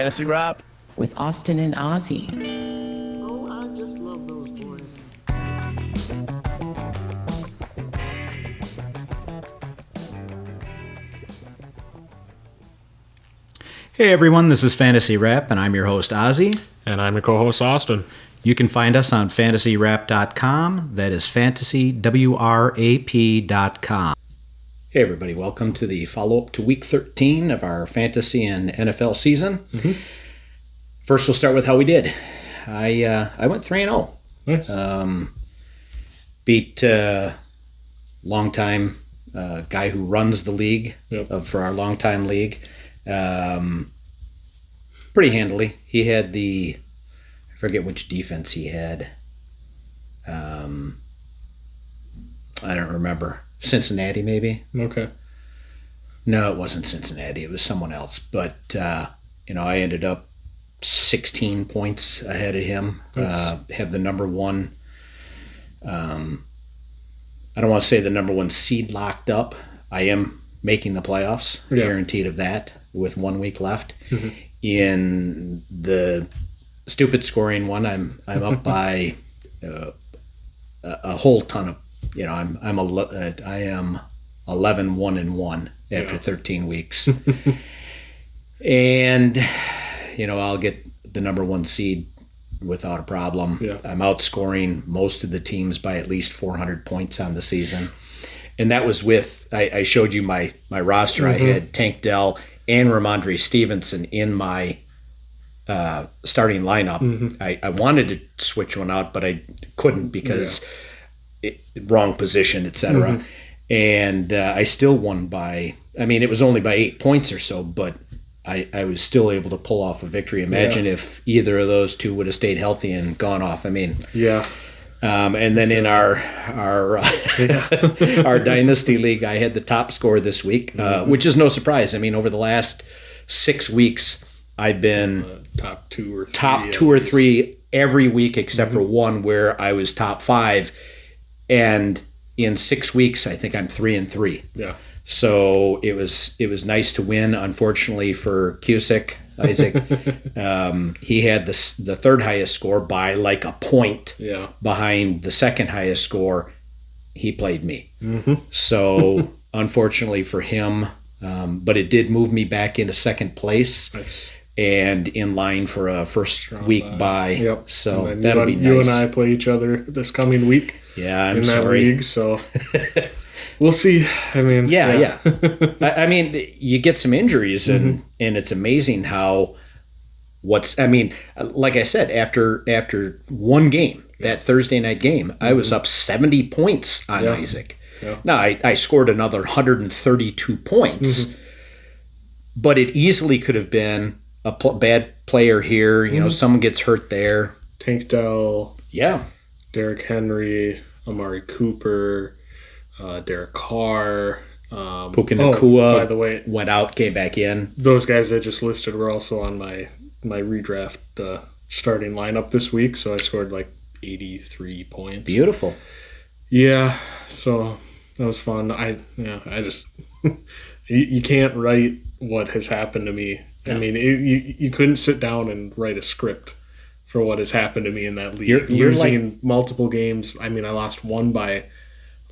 Fantasy Rap with Austin and Ozzy. Oh, I just love those boys. Hey everyone, this is Fantasy Rap, and I'm your host Ozzy. And I'm your co-host Austin. You can find us on fantasyrap.com. That is fantasywrap.com. Hey everybody, welcome to the follow-up to Week 13 of our fantasy and NFL season. Mm-hmm. First, we'll start with how we did. I went 3-0. Nice. Beat longtime guy who runs the league for our longtime league. Pretty handily. He had I forget which defense he had. I don't remember. Cincinnati, maybe? Okay. No, it wasn't Cincinnati. It was someone else. But, I ended up 16 points ahead of him. Nice. Have the number one. I don't want to say the number one seed locked up. I am making the playoffs, guaranteed of that, with 1 week left. Mm-hmm. In the stupid scoring one, I'm up by a whole ton of. I am 11-1-1 after 13 weeks, and I'll get the number one seed without a problem. Yeah. I'm outscoring most of the teams by at least 400 points on the season. And that was with, I showed you my roster. Mm-hmm. I had Tank Dell and Ramondre Stevenson in my starting lineup. Mm-hmm. I wanted to switch one out, but I couldn't because wrong position, etc. Mm-hmm. And I still won it was only by 8 points or so, but I was still able to pull off a victory. Imagine if either of those two would have stayed healthy and gone off. And then in our our dynasty league, I had the top score this week, which is no surprise. Over the last 6 weeks, I've been top two or three every week except for one where I was top 5. And in 6 weeks, I think I'm 3-3. Yeah. So it was nice to win. Unfortunately for Cusick, Isaac, he had the third highest score by like a point behind the second highest score. He played me. Mm-hmm. So unfortunately for him, but it did move me back into second place. Nice. And in line for a first week bye. Yep. So that'll be nice. You and I play each other this coming week. Yeah, I'm in that sorry. League, so we'll see. Yeah. You get some injuries, and it's amazing how like I said, after one game, that Thursday night game, I was up 70 points on Isaac. Yeah. Now, I scored another 132 points, but it easily could have been a bad player here. Someone gets hurt there. Tank Dell. Yeah. Derrick Henry, Amari Cooper, Derek Carr. Puka Nacua, by the way, went out, came back in. Those guys I just listed were also on my redraft starting lineup this week, so I scored like 83 points. Beautiful. Yeah, so that was fun. I just you can't write what has happened to me. No. You couldn't sit down and write a script for what has happened to me in that league. You're losing multiple games. I lost one by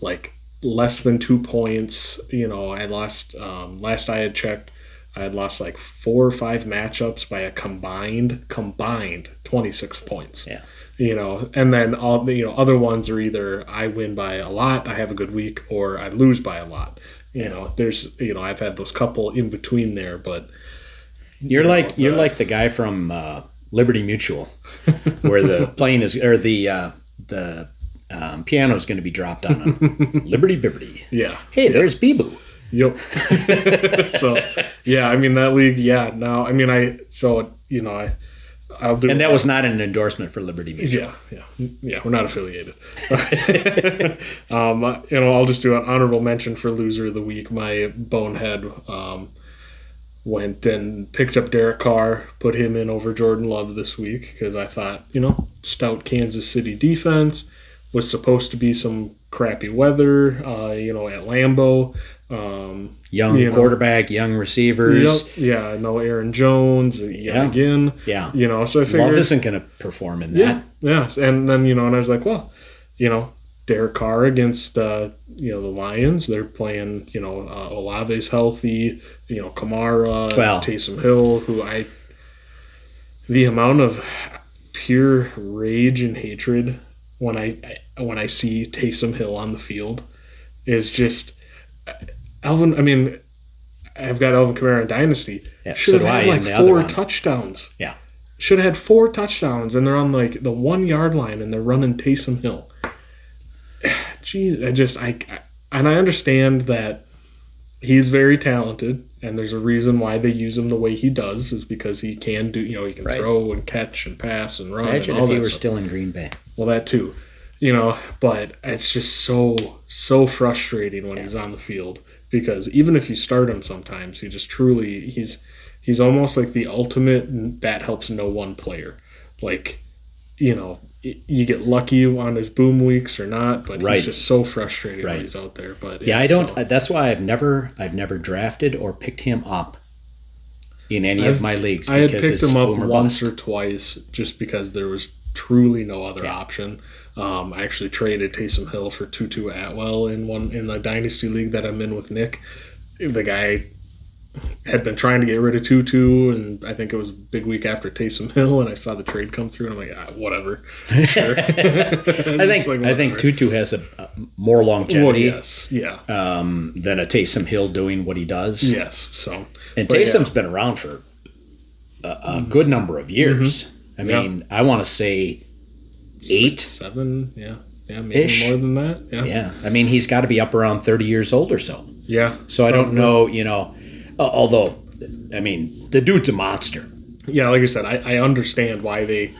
like less than 2 points. I lost last I had checked, I had lost like 4 or 5 matchups by a combined 26 points. Yeah. And then all other ones are either I win by a lot, I have a good week, or I lose by a lot. There's I've had those couple in between there, but you're like the guy from Liberty Mutual, where the plane is, or the piano is going to be dropped on him. Liberty Bibbity. Yeah. Hey, there's Bee-Boo. Yep. So, that league, now, I'll do. And that was not an endorsement for Liberty Mutual. Yeah, we're not affiliated. I'll just do an honorable mention for loser of the week. My bonehead went and picked up Derek Carr, put him in over Jordan Love this week because I thought, stout Kansas City defense was supposed to be some crappy weather, at Lambeau. Young quarterback, young receivers. Yep, yeah, no Aaron Jones again. Yeah. So I figured Love isn't going to perform in that. Yeah. And then, and I was like, well, Derek Carr against, the Lions. They're playing, Olave's healthy, Kamara, Taysom Hill, the amount of pure rage and hatred when I see Taysom Hill on the field is just Alvin. I mean, I've got Alvin Kamara in Dynasty. Yeah, should have had like 4 touchdowns. Yeah, should have had 4 touchdowns, and they're on like the 1 yard line, and they're running Taysom Hill. Jeez, I understand that he's very talented, and there's a reason why they use him the way he does is because he can do, he can throw and catch and pass and run. Imagine and all if he that were stuff. still in Green Bay. Well, that too, but it's just so frustrating when he's on the field because even if you start him sometimes, he just truly, he's almost like the ultimate that helps no one player. Like, you get lucky on his boom weeks or not, but he's just so frustrating when he's out there. But I don't. That's why I've never drafted or picked him up in any of my leagues. I had picked him up once or twice just because there was truly no other option. I actually traded Taysom Hill for Tutu Atwell in the Dynasty League that I'm in with Nick. The guy had been trying to get rid of Tutu, and I think it was a big week after Taysom Hill, and I saw the trade come through, and I'm like, whatever. Sure. I think Tutu has a more longevity than a Taysom Hill doing what he does. Yes. So, and Taysom's been around for a good number of years. I mean, I want to say 8, 7, maybe more than that. Yeah. I mean, he's got to be up around 30 years old or so. Yeah. So I don't know, although, I mean, the dude's a monster. Yeah, like I said, I understand why they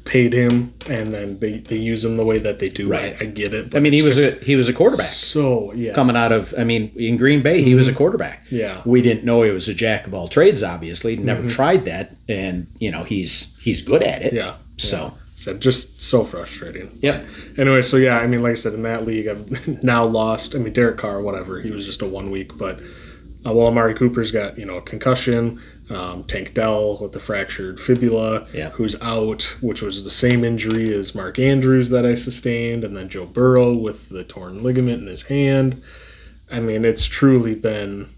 paid him and then they use him the way that they do. Right. I get it. I mean, he was a quarterback. So, coming out of, in Green Bay, he was a quarterback. Yeah. We didn't know he was a jack of all trades, obviously. Never tried that. And, he's good at it. Yeah. So. Just so frustrating. Yep. Anyway, so I mean, like I said, in that league, I've now lost. I mean, Derek Carr, whatever. He was just a 1 week, but Amari Cooper's got a concussion. Tank Dell with the fractured fibula, who's out, which was the same injury as Mark Andrews that I sustained, and then Joe Burrow with the torn ligament in his hand. I mean, it's truly been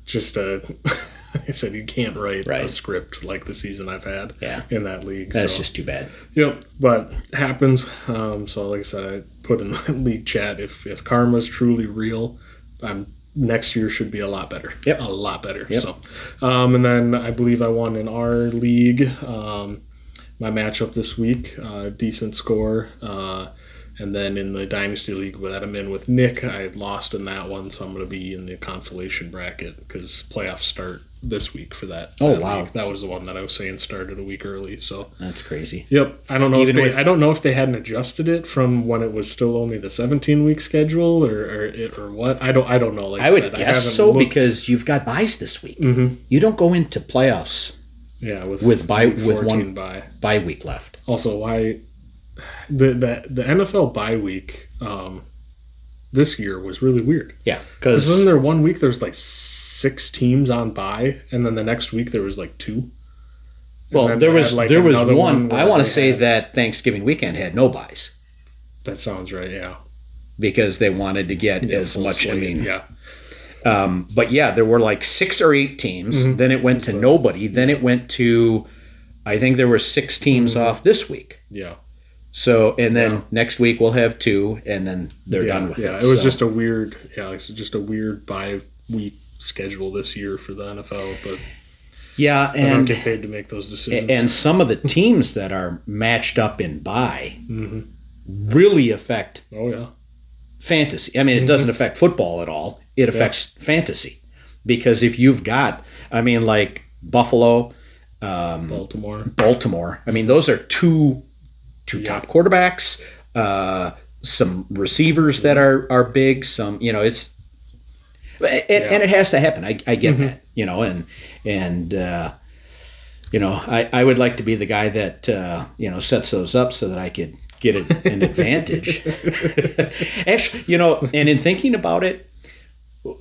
just like I said, you can't write a script like the season I've had in that league. That's just too bad. Yep, but it happens. So like I said, I put in the league chat, if karma's truly real, next year should be a lot better. Yep. A lot better. Yep. So, and then I believe I won in our league. My matchup this week, decent score. And then in the Dynasty League that I'm in with Nick, I lost in that one, so I'm going to be in the consolation bracket because playoffs start this week for that. Oh, wow. League. That was the one that I was saying started a week early. So that's crazy. Yep. I don't know if they hadn't adjusted it from when it was still only the 17-week schedule or what. I don't know. Like I would guess so because you've got buys this week. Mm-hmm. You don't go into playoffs. Yeah, with one bye week left. Also, why the NFL bye week this year was really weird. Yeah, because wasn't there 1 week there's like 6 teams on bye, and then the next week there was like 2. Well, there was one. I want to say that Thanksgiving weekend had no buys. That sounds right. Yeah, because they wanted to get as much. Slate, but there were like 6 or 8 teams. Mm-hmm. Then it went to nobody. Then it went to, I think there were 6 teams off this week. Yeah. So, and then next week we'll have 2, and then they're done with it. Yeah, it was just a weird, it's just a weird bye week schedule this year for the NFL. But yeah, and I don't get paid to make those decisions. And some of the teams that are matched up in bye really affect fantasy. I mean, it doesn't affect football at all. It affects fantasy. Because if you've got, like Buffalo, Baltimore, those are two top quarterbacks, some receivers that are big, some, it's, and it has to happen. I get that, I would like to be the guy that, sets those up so that I could get an advantage. Actually, and in thinking about it,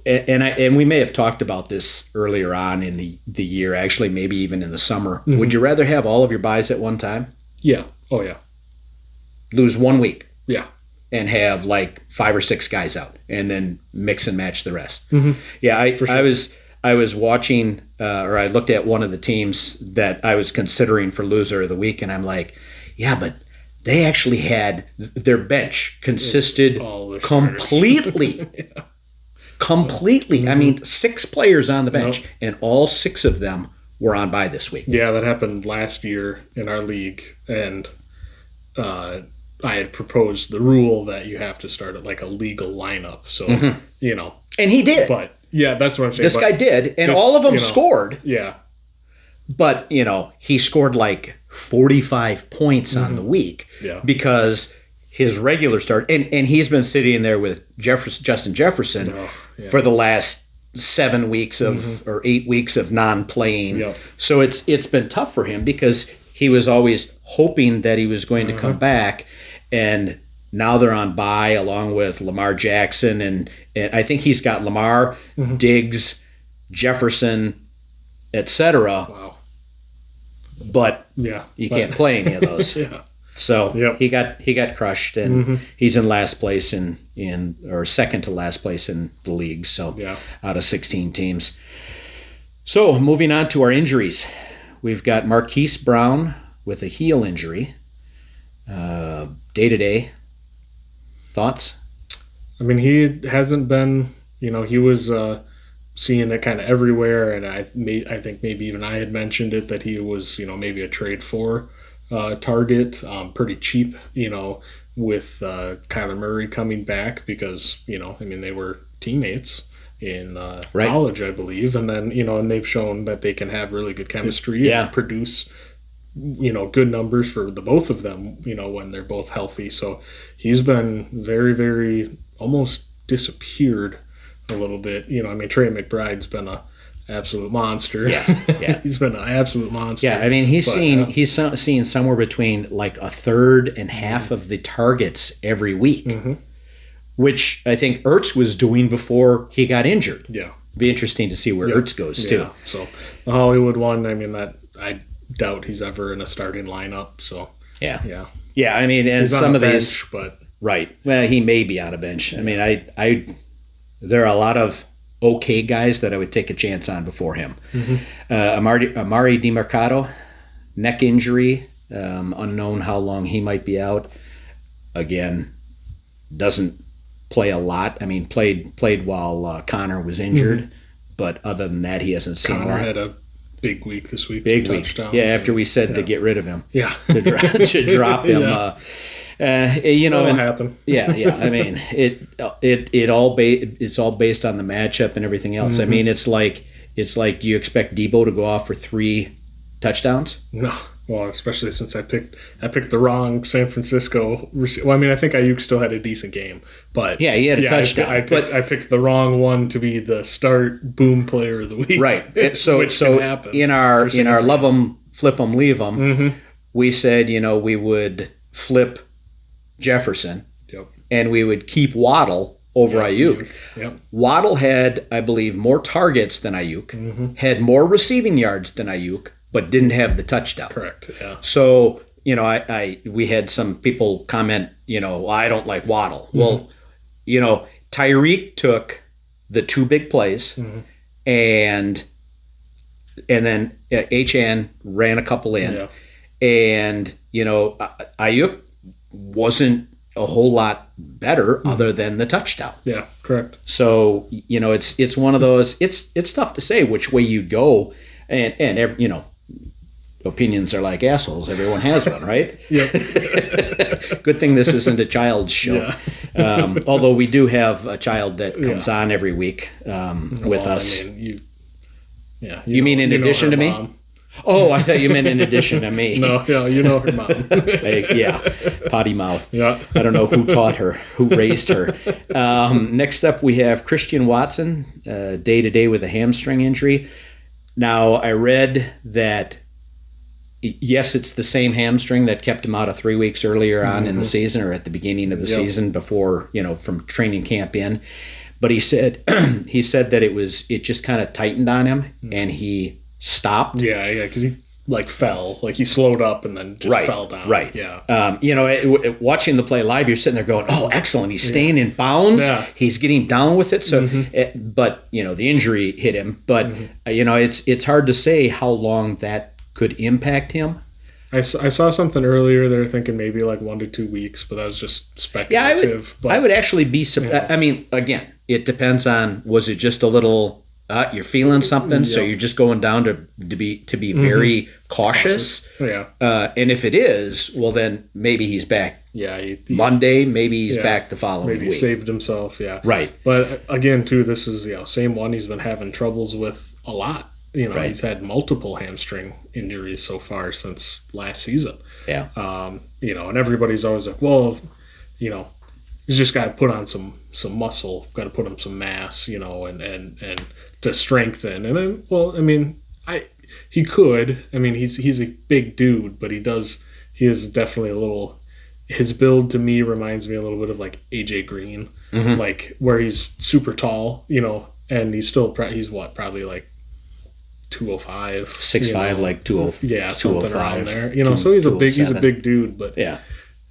and we may have talked about this earlier on in the year, actually, maybe even in the summer. Mm-hmm. Would you rather have all of your buys at one time? Yeah. Oh, yeah. Lose 1 week Yeah. and have like 5 or 6 guys out, and then mix and match the rest. Mm-hmm. Yeah, For sure. I was watching, or I looked at one of the teams that I was considering for loser of the week, and I'm like, yeah, but they actually had their bench consisted all their completely. Yeah. Completely. Mm-hmm. I mean, 6 players on the bench, Nope. and all 6 of them were on bye this week. Yeah, that happened last year in our league, and I had proposed the rule that you have to start at like a legal lineup. So, And he did. but yeah, that's what I'm saying. This guy did, and all of them scored. Yeah. But, he scored like 45 points on the week Yeah. because his regular start, and he's been sitting there with Justin Jefferson for the last 7 weeks of or 8 weeks of non-playing. Yep. So it's been tough for him because he was always hoping that he was going to come back, and now they're on bye along with Lamar Jackson, and I think he's got Lamar, Diggs, Jefferson, etc. Wow. But Yeah. you can't play any of those. Yeah. So Yep. he got crushed, and he's in last place or second to last place in the league. So Yeah. out of 16 teams. So moving on to our injuries, we've got Marquise Brown with a heel injury. Day to day thoughts. I mean, he hasn't been. He was seeing it kind of everywhere, and I think maybe even I had mentioned it that he was maybe a trade for target, pretty cheap, with Kyler Murray coming back because they were teammates in Right. college, I believe, and then and they've shown that they can have really good chemistry Yeah. and produce good numbers for the both of them when they're both healthy. So he's been very, very almost disappeared a little bit. Trey McBride's been a absolute monster. Yeah. He's been an absolute monster. Yeah, I mean he's But, seeing somewhere between like a third and half of the targets every week, which I think Ertz was doing before he got injured. Yeah. Be interesting to see where Ertz goes too. Yeah. So the Hollywood one, that I doubt he's ever in a starting lineup. So Yeah. yeah, Yeah, I mean, and he's some on of a these, bench, but right? Well, he may be on a bench. I mean, I there are a lot of okay guys that I would take a chance on before him. Amari DiMercato, neck injury, unknown how long he might be out. Again, doesn't play a lot. I mean, played while Connor was injured, but other than that, he hasn't seen a Connor lot. had a big week this week. Big 2 week. touchdowns, Yeah, after and- we said to get rid of him. Yeah. to drop him. Yeah. That'll happen. Yeah. I mean, it's all based on the matchup and everything else. I mean, it's like, do you expect Debo to go off for 3 touchdowns? No. Well, especially since I picked the wrong San Francisco. Well, I think Ayuk still had a decent game, but Yeah, he had a touchdown. I picked the wrong one to be the start boom player of the week. Right. So Which can happen in our for San love 'em, flip 'em, leave 'em, we said we would flip Jefferson Yep. and we would keep Waddle over Ayuk. Yep. Waddle had, I believe, more targets than Ayuk, had more receiving yards than Ayuk, but didn't have the touchdown. Correct. Yeah. So, we had some people comment, I don't like Waddle. Well, Tyreek took the 2 big plays and then HN ran a couple in. Yeah. And, Ayuk wasn't a whole lot better other than the touchdown. Yeah. Correct. So, it's one of those, it's tough to say which way you go. And every, opinions are like assholes. Everyone has one, right? Yep. Good thing this isn't a child's show. Yeah. Although we do have a child that comes on every week with us. You mean in addition to me? Mom. Oh, I thought you meant in addition to me. No, you know her mom. Yeah, potty mouth. Yeah. I don't know who taught her, who raised her. Next up, we have Christian Watson, day to day with a hamstring injury. Now, I read that, yes, it's the same hamstring that kept him out of 3 weeks earlier on in the season or at the beginning of the season before, from training camp in. but he said he said that it just kind of tightened on him and he stopped. Yeah, because he like fell, like he slowed up and then just fell down. Right. Yeah. Watching the play live, you're sitting there going, "Oh, excellent! He's staying in bounds. Yeah. He's getting down with it." So, but the injury hit him. But it's hard to say how long that could impact him. I saw something earlier. They were thinking maybe like 1 to 2 weeks, but that was just speculative. I would actually be surprised. I mean, again, it depends on, was it just a little, you're feeling something, so you're just going down to be very cautious. Yeah. And if it is, well, then maybe he's back. Yeah. Monday, maybe he's back the following maybe week. Saved himself. Yeah. Right. But again, too, this is same one he's been having troubles with a lot. He's had multiple hamstring injuries so far since last season. Yeah. And everybody's always like, well, he's just got to put on some muscle, got to put on some mass, and to strengthen. And then, well, I mean, he could. I mean, he's a big dude, but he is definitely a little. His build to me reminds me a little bit of like AJ Green, like where he's super tall, and he's still probably like 205, 6'5", like 205. Yeah, something around there. So he's a big dude, but yeah.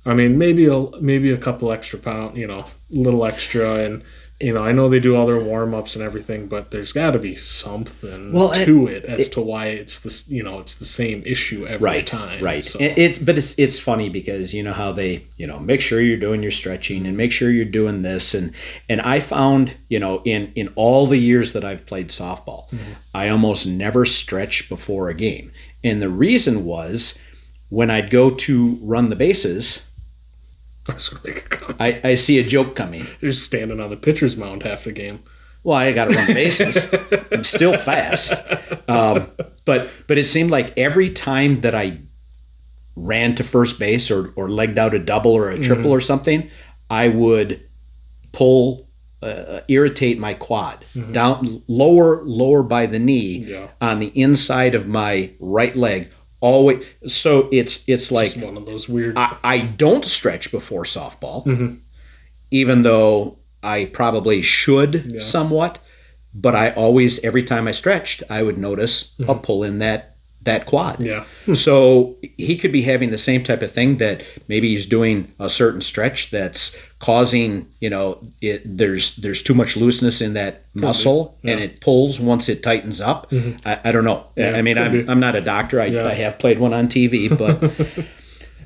I mean, maybe a couple extra pounds, a little extra, and I know they do all their warm ups and everything, but there's got to be something to it as to why it's this, it's the same issue every time. Right. So. It's funny because how they make sure you're doing your stretching and make sure you're doing this, and I found in all the years that I've played softball, I almost never stretched before a game, and the reason was when I'd go to run the bases. I see a joke coming. You're just standing on the pitcher's mound half the game. Well, I got to run the bases. I'm still fast. But it seemed like every time that I ran to first base or legged out a double or a triple or something, I would irritate my quad down lower by the knee on the inside of my right leg. Always, so it's like just one of those weird. I don't stretch before softball, even though I probably should somewhat. But I always, every time I stretched, I would notice a pull in that quad. Yeah. So he could be having the same type of thing, that maybe he's doing a certain stretch that's causing, there's too much looseness in that muscle and it pulls once it tightens up. I don't know. Yeah, I mean, I'm not a doctor. I have played one on TV, but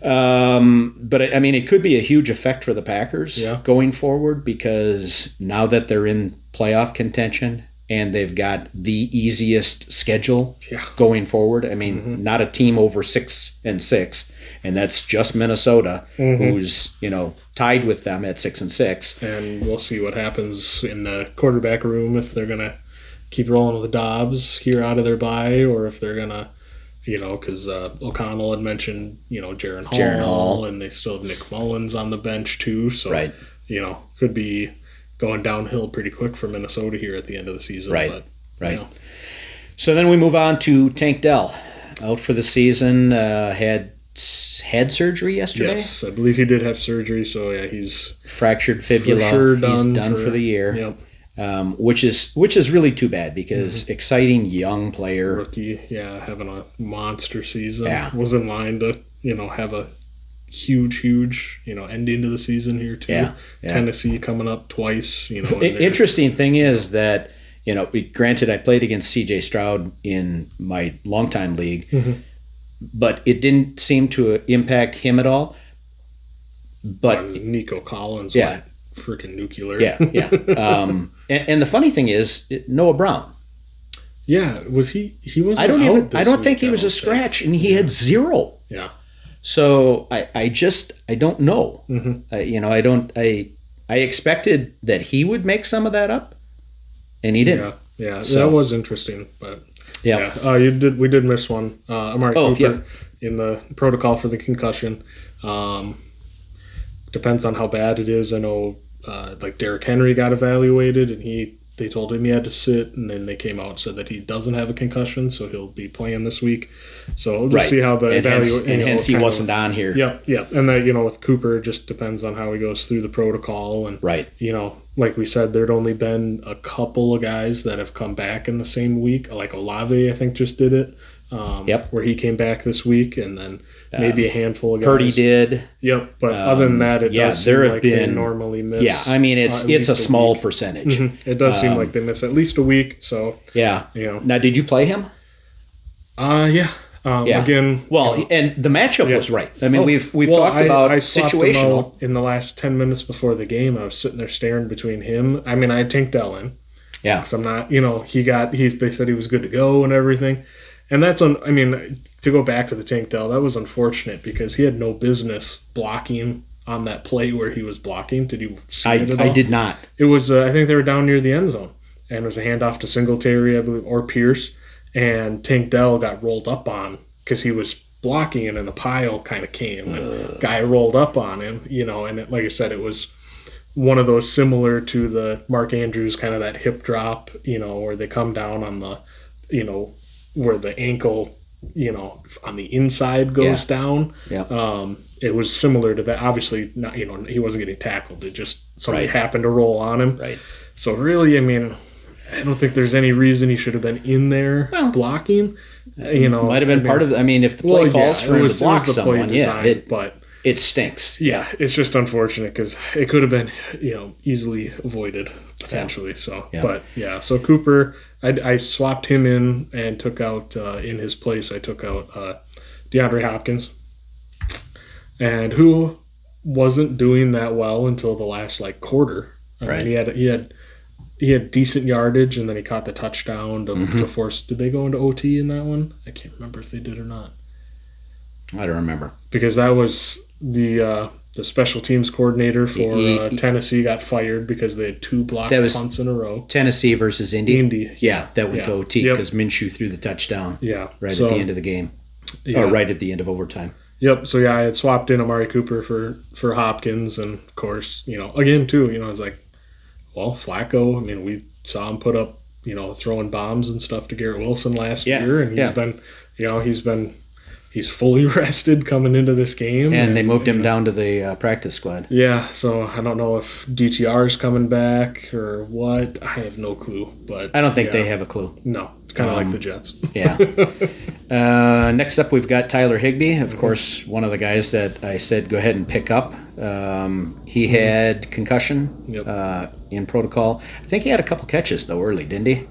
I mean, it could be a huge effect for the Packers going forward, because now that they're in playoff contention and they've got the easiest schedule going forward. I mean, not a team over 6-6, and that's just Minnesota, who's tied with them at 6-6. And we'll see what happens in the quarterback room, if they're gonna keep rolling with Dobbs here out of their bye, or if they're gonna, because O'Connell had mentioned Jaron Hall, and they still have Nick Mullins on the bench too. So could be going downhill pretty quick for Minnesota here at the end of the season. Right. So then we move on to Tank Dell, out for the season. Had surgery yesterday. Yes, I believe he did have surgery. So he's fractured fibula. Sure he's done for the year. Yep. Which is really too bad, because exciting young player, rookie, having a monster season. Yeah. Was in line to have a huge ending to the season here too. Tennessee coming up twice. Interesting thing is that granted, I played against C.J. Stroud in my longtime league, but it didn't seem to impact him at all. But Nico Collins went freaking nuclear. And the funny thing is, Noah Brown. Yeah, was he? He was. I don't think he was a scratch, and he had 0. Yeah. So I don't know. I expected that he would make some of that up, and he didn't. Yeah. So, that was interesting, but we did miss one. Amari Cooper in the protocol for the concussion. Depends on how bad it is. I know, like Derrick Henry got evaluated, and he they told him he had to sit, and then they came out and said that he doesn't have a concussion, so he'll be playing this week. So we'll just see how the and hence he wasn't on here. Yeah. And that, with Cooper, it just depends on how he goes through the protocol. And, like we said, there'd only been a couple of guys that have come back in the same week. Like Olave, I think, just did it. Where he came back this week, and then maybe a handful of guys. Purdy did. Yep, but other than that, it does seem like they normally miss. Yeah, I mean, it's a small percentage. Mm-hmm. It does seem like they miss at least a week. So Now, did you play him? Yeah. Again, and the matchup was right. I mean, we've talked about I situational. In the last 10 minutes before the game, I was sitting there staring between him. I mean, I had Tank Dell in. Yeah, because I'm not. They said he was good to go and everything. And that's to go back to the Tank Dell, that was unfortunate because he had no business blocking on that play where he was blocking. Did you see it at all? I did not. It was, I think they were down near the end zone, and it was a handoff to Singletary, I believe, or Pierce, and Tank Dell got rolled up on because he was blocking, and then the pile kind of came, and guy rolled up on him, and like I said, it was one of those similar to the Mark Andrews kind of that hip drop, where they come down on the, where the ankle, on the inside goes down. Yeah. It was similar to that. Obviously, not, he wasn't getting tackled. It just somebody happened to roll on him. Right. So really, I don't think there's any reason he should have been in there blocking. Might have been part of. If the play calls for him to block someone, but it stinks. Yeah, it's just unfortunate because it could have been, easily avoided potentially. So, but so Cooper, I swapped him in and took out in his place. I took out DeAndre Hopkins, and who wasn't doing that well until the last quarter. I mean, he had decent yardage, and then he caught the touchdown to force. Did they go into OT in that one? I can't remember if they did or not. I don't remember because that was the special teams coordinator for Tennessee got fired because they had 2 blocked punts in a row. Tennessee versus Indy. Yeah, that went to OT because Minshew threw the touchdown. Yeah, at the end of the game, or right at the end of overtime. Yep. So I had swapped in Amari Cooper for Hopkins, and of course, again too, I was like, well, Flacco. I mean, we saw him put up, throwing bombs and stuff to Garrett Wilson last year, and he's fully rested coming into this game. And they moved him down to the practice squad. Yeah, so I don't know if DTR is coming back or what. I have no clue. But I don't think they have a clue. No, it's kind of like the Jets. Yeah. Next up, we've got Tyler Higbee. Of course, one of the guys that I said go ahead and pick up. He had concussion in protocol. I think he had a couple catches, though, early, didn't he?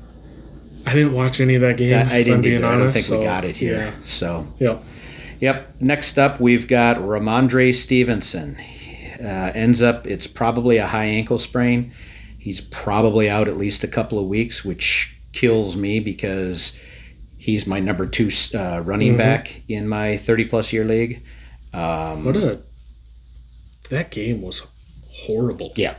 I didn't watch any of that game. I didn't either. Honest, I don't think we got it here. Yeah. So. Yep. Next up, we've got Ramondre Stevenson. Ends up, it's probably a high ankle sprain. He's probably out at least a couple of weeks, which kills me because he's my number 2 running back in my 30-plus year league. That game was horrible. Yeah.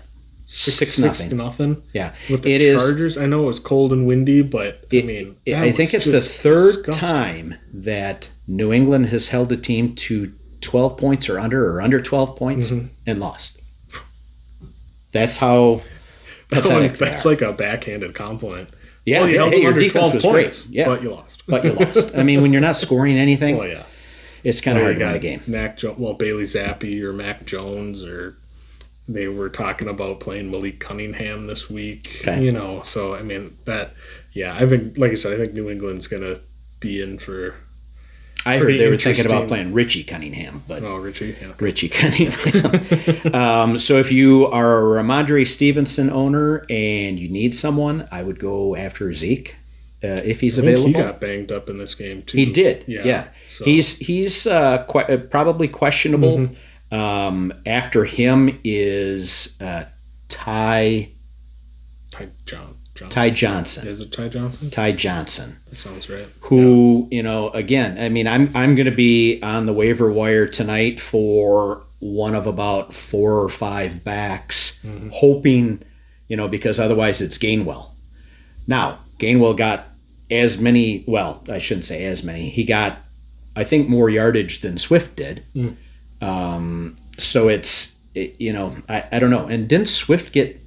6-0. Yeah, with the Chargers. I know it was cold and windy, but I think it's the third time that New England has held a team to 12 points or under 12 points and lost. That's how pathetic that's like a backhanded compliment. Yeah, your defense was great. Yeah, but you lost. I mean, when you're not scoring anything, it's kind of hard to win a game. Bailey Zappi or Mac Jones or. They were talking about playing Malik Cunningham this week, so I think, like I said, I think New England's going to be in for. I heard they were thinking about playing Richie Cunningham, but Richie Cunningham. So if you are a Ramondre Stevenson owner and you need someone, I would go after Zeke if he's available. He got banged up in this game too. He did, yeah. So. He's probably questionable. After him is Ty Johnson. Is it Ty Johnson? Ty Johnson. That sounds right. Who, again, I'm going to be on the waiver wire tonight for one of about 4 or 5 backs, hoping, because otherwise it's Gainwell. Now, Gainwell got as many, well, I shouldn't say as many. He got, I think, more yardage than Swift did. So I don't know. And didn't Swift get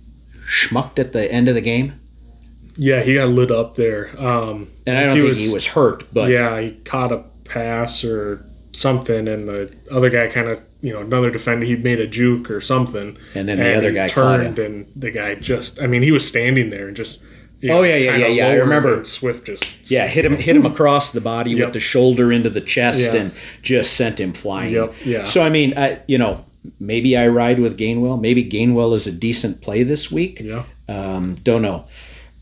schmucked at the end of the game? Yeah, he got lit up there. And I don't think he was hurt, but yeah, he caught a pass or something, and the other guy kind of, another defender, he made a juke or something, and then the other guy turned, caught him. and the guy he was standing there and just. Yeah. I remember Swift just hit him across the body with the shoulder into the chest and just sent him flying. Yep. Yeah. So I mean, maybe I ride with Gainwell. Maybe Gainwell is a decent play this week. Yeah. Don't know.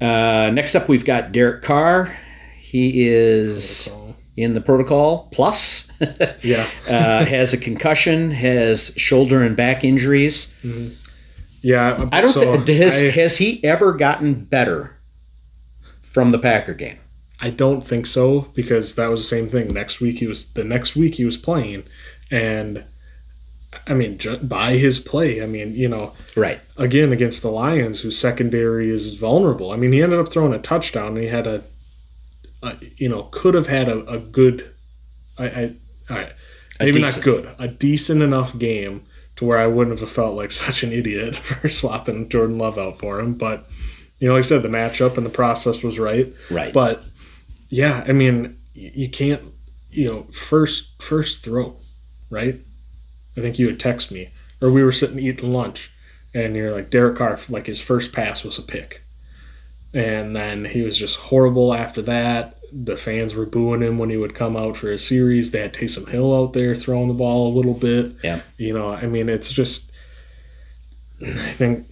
Next up, we've got Derek Carr. He is in the protocol plus. Yeah. Has a concussion. Has shoulder and back injuries. Mm-hmm. Yeah. I don't think has he ever gotten better from the Packer game? I don't think so, because that was the same thing. The next week he was playing, and I mean, by his play, I mean, right. Again, against the Lions, whose secondary is vulnerable. I mean, he ended up throwing a touchdown, and he had could have had a good, maybe not good, a decent enough game to where I wouldn't have felt like such an idiot for swapping Jordan Love out for him. But, like I said, the matchup and the process was right. Right. But, yeah, I mean, you can't, first throw, right? I think you would text me, or we were sitting eating lunch, and you're like, Derek Carr, like his first pass was a pick. And then he was just horrible after that. The fans were booing him when he would come out for a series. They had Taysom Hill out there throwing the ball a little bit. Yeah. I mean, it's just, I think,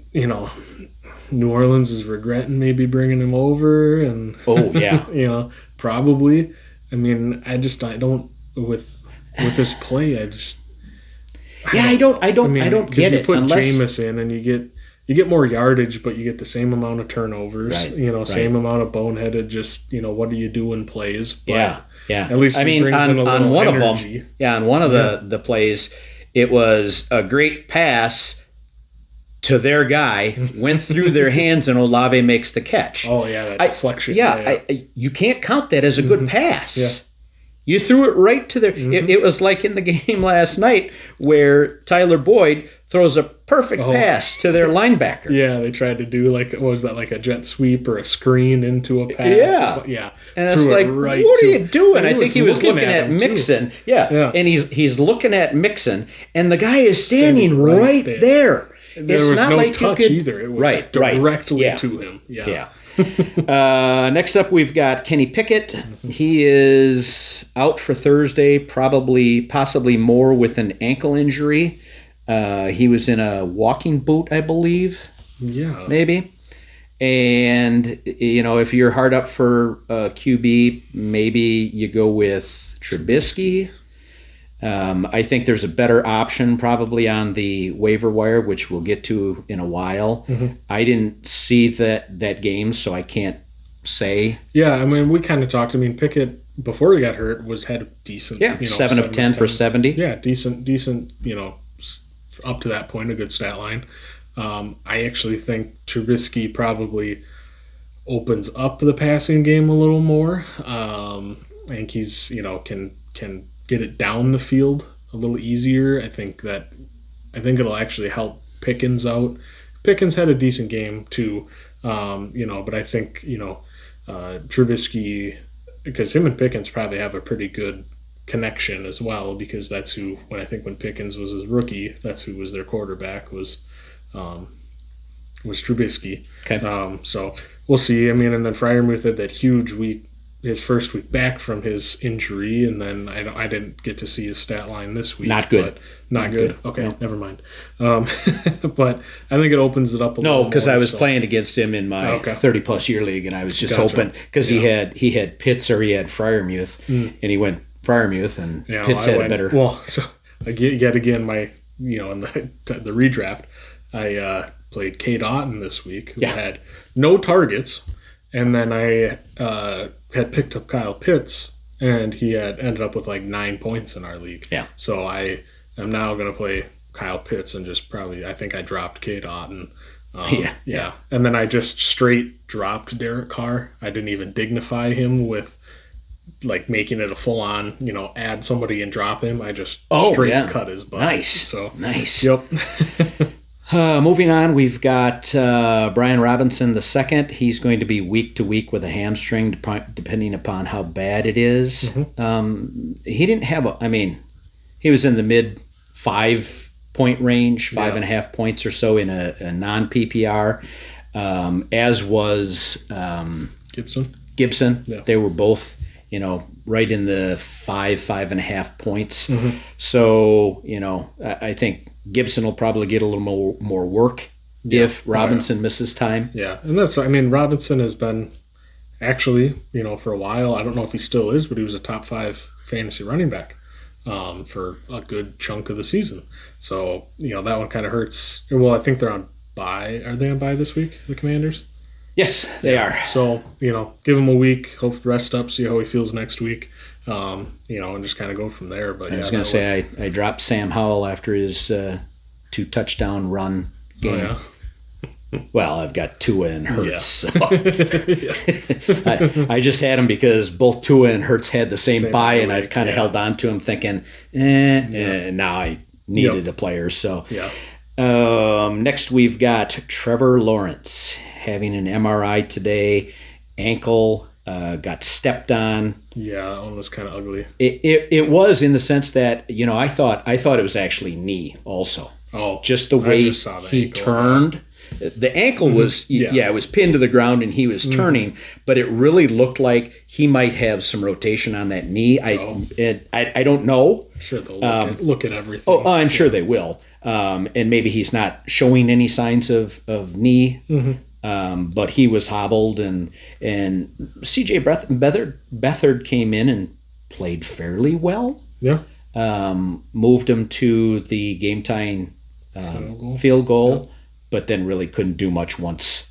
New Orleans is regretting maybe bringing him over. And, oh, yeah. Probably. I mean, I don't, with this play, I don't get it. You put Jameis in and you get more yardage, but you get the same amount of turnovers. Right. Same amount of boneheaded. Just what do you do in plays? But yeah. At least on one energy. Of them. Yeah, on one of the plays, it was a great pass to their guy, went through their hands, and Olave makes the catch. Oh yeah, that deflection. You can't count that as a good pass. Yeah. You threw it right to their. It was like in the game last night where Tyler Boyd throws a perfect pass to their linebacker. Yeah, they tried to do like a jet sweep or a screen into a pass. Yeah. And it's like, right, what are you doing? I think he was looking at Mixon. Yeah, and he's looking at Mixon, and the guy is standing right there. There was no touch either. It was directly to him. Yeah. Next up, we've got Kenny Pickett. He is out for Thursday, possibly more with an ankle injury. He was in a walking boot, I believe. Yeah. Maybe. And, if you're hard up for QB, maybe you go with Trubisky. I think there's a better option probably on the waiver wire, which we'll get to in a while. Mm-hmm. I didn't see that game, so I can't say. Yeah, I mean, we kind of talked. I mean, Pickett, before he got hurt, had a decent. Yeah, 7 of 10 for 70. Yeah, decent. Up to that point, a good stat line. I actually think Trubisky probably opens up the passing game a little more. I think he's can get it down the field a little easier. I think it'll actually help Pickens out. Pickens had a decent game too, but I think Trubisky, because him and Pickens probably have a pretty good connection as well, because that's who, when Pickens was his rookie, that's who was their quarterback, was Trubisky. Okay. So we'll see. I mean, and then Freiermuth had that huge week, his first week back from his injury, and then I didn't get to see his stat line this week. Not good. Not good. Okay, no. Never mind. But I think it opens it up a little. No, because I was playing against him in my 30-plus year league, and I was just hoping, because he had Pitts or he had Freiermuth, and he went Freiermuth, and Pitts had a better. Well, so yet again, my in the redraft, I played K. Dotton this week, who had no targets, and then I had picked up Kyle Pitts, and he had ended up with like 9 points in our league. Yeah. So I am now going to play Kyle Pitts and just I think I dropped K. Dotton. Yeah. And then I just straight dropped Derek Carr. I didn't even dignify him with like making it a full on, add somebody and drop him. I just straight cut his butt. Nice. So nice. Yep. Moving on, we've got Brian Robinson II. He's going to be week to week with a hamstring, depending upon how bad it is. He didn't have he was in the mid 5-point range, 5.5 points or so in a non-PPR, as was Gibson. Yeah. They were both, right in the 5.5 points. So, I think Gibson will probably get a little more work if Robinson misses time. Yeah, and Robinson has been actually, for a while, I don't know if he still is, but he was a top 5 fantasy running back for a good chunk of the season. So, that one kind of hurts. Well, I think they're on bye. Are they on bye this week, the Commanders? Yes, they are. So, give him a week, hope to rest up, see how he feels next week, and just kind of go from there. But I was going to say, I dropped Sam Howell after his 2-touchdown run game. Oh, yeah. Well, I've got Tua and Hurts. So. I just had him because both Tua and Hurts had the same bye, and I've kind of held on to him thinking, now I needed a player. So next we've got Trevor Lawrence having an MRI today. Ankle got stepped on. Yeah, that one was kind of ugly. It was in the sense that, I thought it was actually knee also. Oh, just the way he turned. The ankle was, it was pinned to the ground and he was turning, but it really looked like he might have some rotation on that knee. I don't know. Sure, they'll look at everything. Oh, I'm sure they will. And maybe he's not showing any signs of knee, but he was hobbled. And C.J. Beathard came in and played fairly well. Yeah. Moved him to the game-tying field goal, but then really couldn't do much once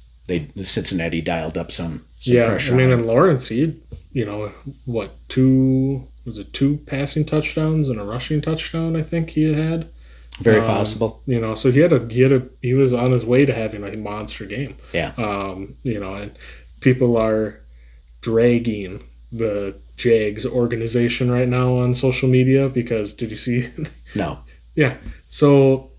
Cincinnati dialed up some pressure. And Lawrence, he, two passing touchdowns and a rushing touchdown, I think he had. Very possible. So he was on his way to having a monster game. Yeah. And people are dragging the Jags organization right now on social media because did you see? No. Yeah. So,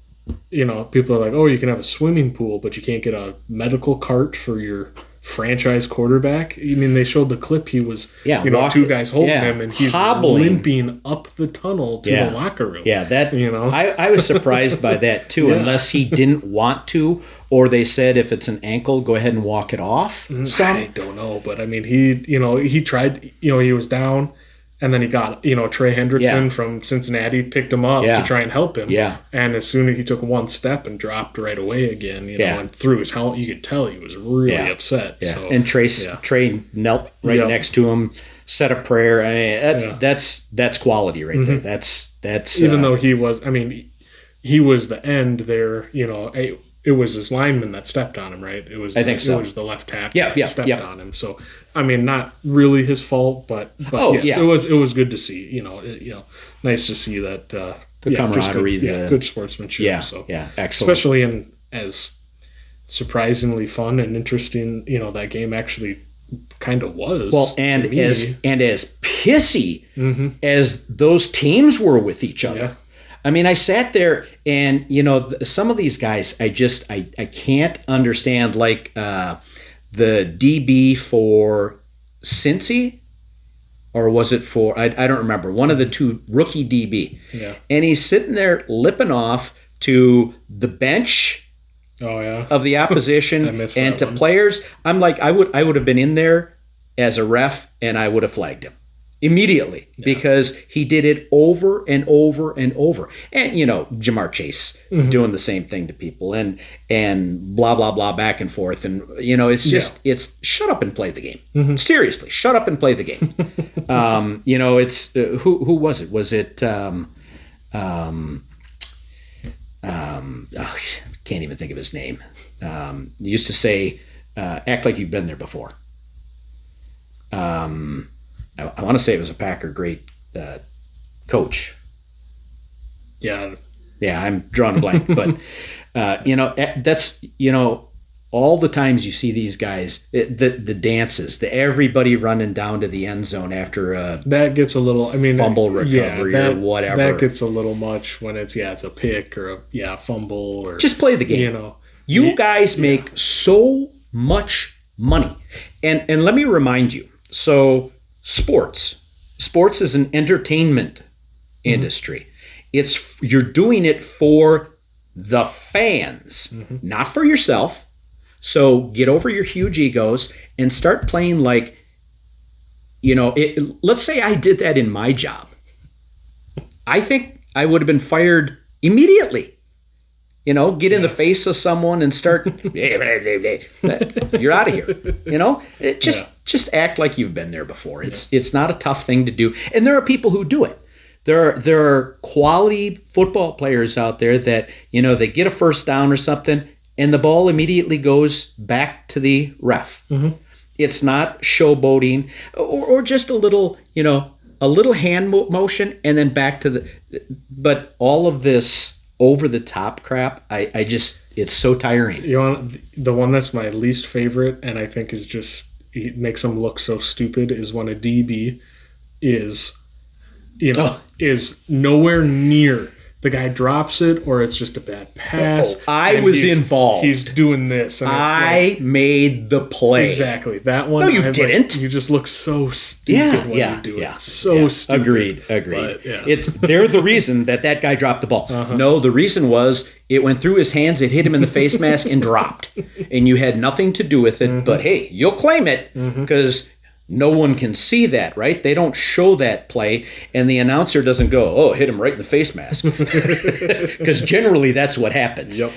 people are like, oh, you can have a swimming pool, but you can't get a medical cart for your franchise quarterback. They showed the clip. He was, two guys holding him, and he's hobbling, limping up the tunnel to the locker room. Yeah, that I was surprised by that too. Unless he didn't want to, or they said if it's an ankle, go ahead and walk it off. I don't know, but he tried. He was down. And then he got, Trey Hendrickson from Cincinnati picked him up to try and help him. Yeah. And as soon as he took one step and dropped right away again, and threw his helmet, you could tell he was really upset. Yeah. So, and Trey knelt right next to him, said a prayer. That's quality right there. That's even though he was, he was the end there, it was his lineman that stepped on him, right? It was It was the left tackle that stepped on him. So, not really his fault, but yes, it was good to see. Nice to see that the camaraderie, good sportsmanship. Yeah, so excellent. Especially in as surprisingly fun and interesting, that game actually kind of was. Well, and as pissy as those teams were with each other. Yeah. I sat there and, some of these guys, I can't understand, like the DB for Cincy, or was it for, I don't remember, one of the two, rookie DB. Yeah. And he's sitting there lipping off to the bench of the opposition and to players. I'm like, I would have been in there as a ref and I would have flagged him immediately because he did it over and over and over. And, Jamar Chase doing the same thing to people and blah, blah, blah, back and forth. And, it's just, it's shut up and play the game. Seriously, shut up and play the game. It's, who was it? Was it, can't even think of his name. He used to say, act like you've been there before. I want to say it was a Packer great coach. Yeah, I'm drawing a blank, but that's all the times you see these guys, the dances, everybody running down to the end zone after a that gets a little. I mean, fumble recovery or whatever. That gets a little much when it's a pick or a fumble or just play the game. You know, you guys make so much money, and let me remind you. So sports is an entertainment industry. You're doing it for the fans, not for yourself. So get over your huge egos and start playing like, let's say I did that in my job. I think I would have been fired immediately. Get in the face of someone and start, you're out of here. Just act like you've been there before. It's not a tough thing to do. And there are people who do it. There are quality football players out there that, they get a first down or something and the ball immediately goes back to the ref. It's not showboating or just a little hand motion and then back to but all of this over the top crap, it's so tiring. The one that's my least favorite and I think it makes them look so stupid is when a DB is nowhere near. The guy drops it, or it's just a bad pass. I was involved. He's doing this. And I made the play. Exactly. That one. No, you didn't. You just look so stupid when you do it. So stupid. Agreed. But, they're the reason that guy dropped the ball. No, the reason was it went through his hands, it hit him in the face mask, and dropped. And you had nothing to do with it. But, hey, you'll claim it because no one can see that, right? They don't show that play, and the announcer doesn't go, hit him right in the face mask. Because generally that's what happens. Yep.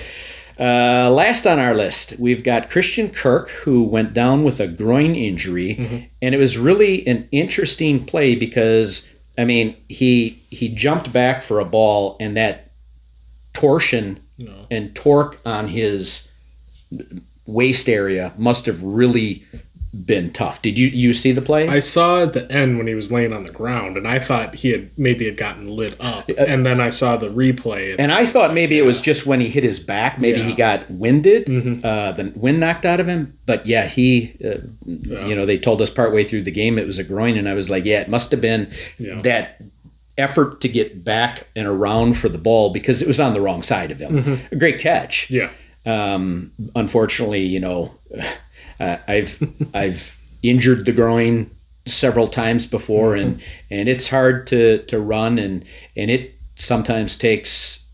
Last on our list, we've got Christian Kirk, who went down with a groin injury, and it was really an interesting play because, he jumped back for a ball, and that torsion and torque on his waist area must have really been tough. Did you see the play? I saw at the end when he was laying on the ground, and I thought he had gotten lit up. And then I saw the replay, and I thought maybe it was just when he hit his back. Maybe he got winded, the wind knocked out of him. But he, they told us partway through the game it was a groin, and I was like, it must have been that effort to get back and around for the ball because it was on the wrong side of him. A great catch. Yeah. Unfortunately, I've injured the groin several times before, and it's hard to run, and it sometimes takes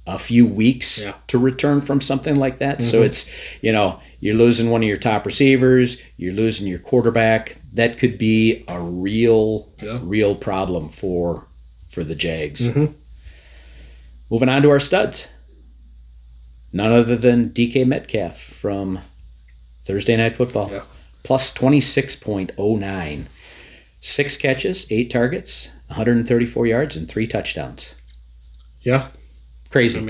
a few weeks to return from something like that. So it's you're losing one of your top receivers, you're losing your quarterback. That could be a real problem for the Jags. Moving on to our studs. None other than DK Metcalf from Thursday Night Football. Yeah. Plus 26.09. 6 catches, 8 targets, 134 yards, and 3 touchdowns. Yeah. Crazy.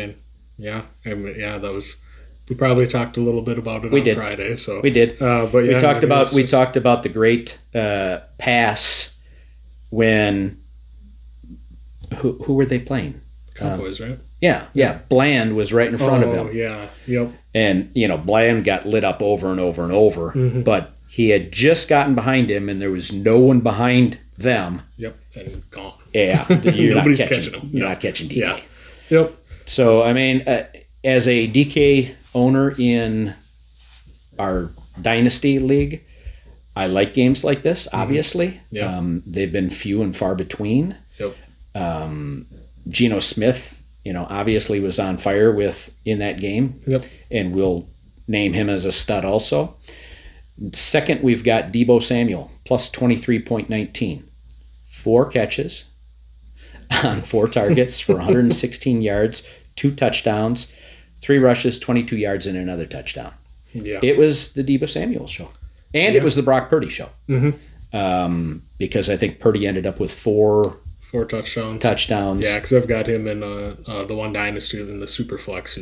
That was. We probably talked a little bit about it on Friday. So we did. But we talked about the great pass when who were they playing? Cowboys, right? Yeah. Bland was right in front of him. Yeah. Yep. And Bland got lit up over and over and over, but he had just gotten behind him, and there was no one behind them. Yep, and gone. Yeah, Nobody's catching him. You're not catching DK. Yeah. Yep. So as a DK owner in our Dynasty League, I like games like this. Obviously, they've been few and far between. Yep. Geno Smith, obviously was on fire in that game. Yep. And we'll name him as a stud also. Second, we've got Deebo Samuel, plus 23.19. 4 catches on 4 targets for 116 yards, 2 touchdowns, 3 rushes, 22 yards, and another touchdown. Yeah. It was the Deebo Samuel show. And it was the Brock Purdy show. Because I think Purdy ended up with 4 touchdowns. Yeah, because I've got him in the one dynasty in the Superflex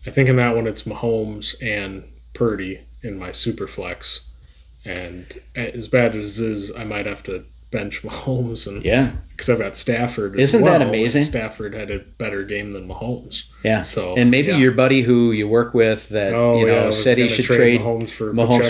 I think in that one it's Mahomes and Purdy in my Superflex. And as bad as it is, I might have to bench Mahomes, and Yeah. because I've got Stafford. Isn't as that well, amazing? and Stafford had a better game than Mahomes. Yeah. So and maybe yeah. your buddy who you work with that was said he gonna should trade Mahomes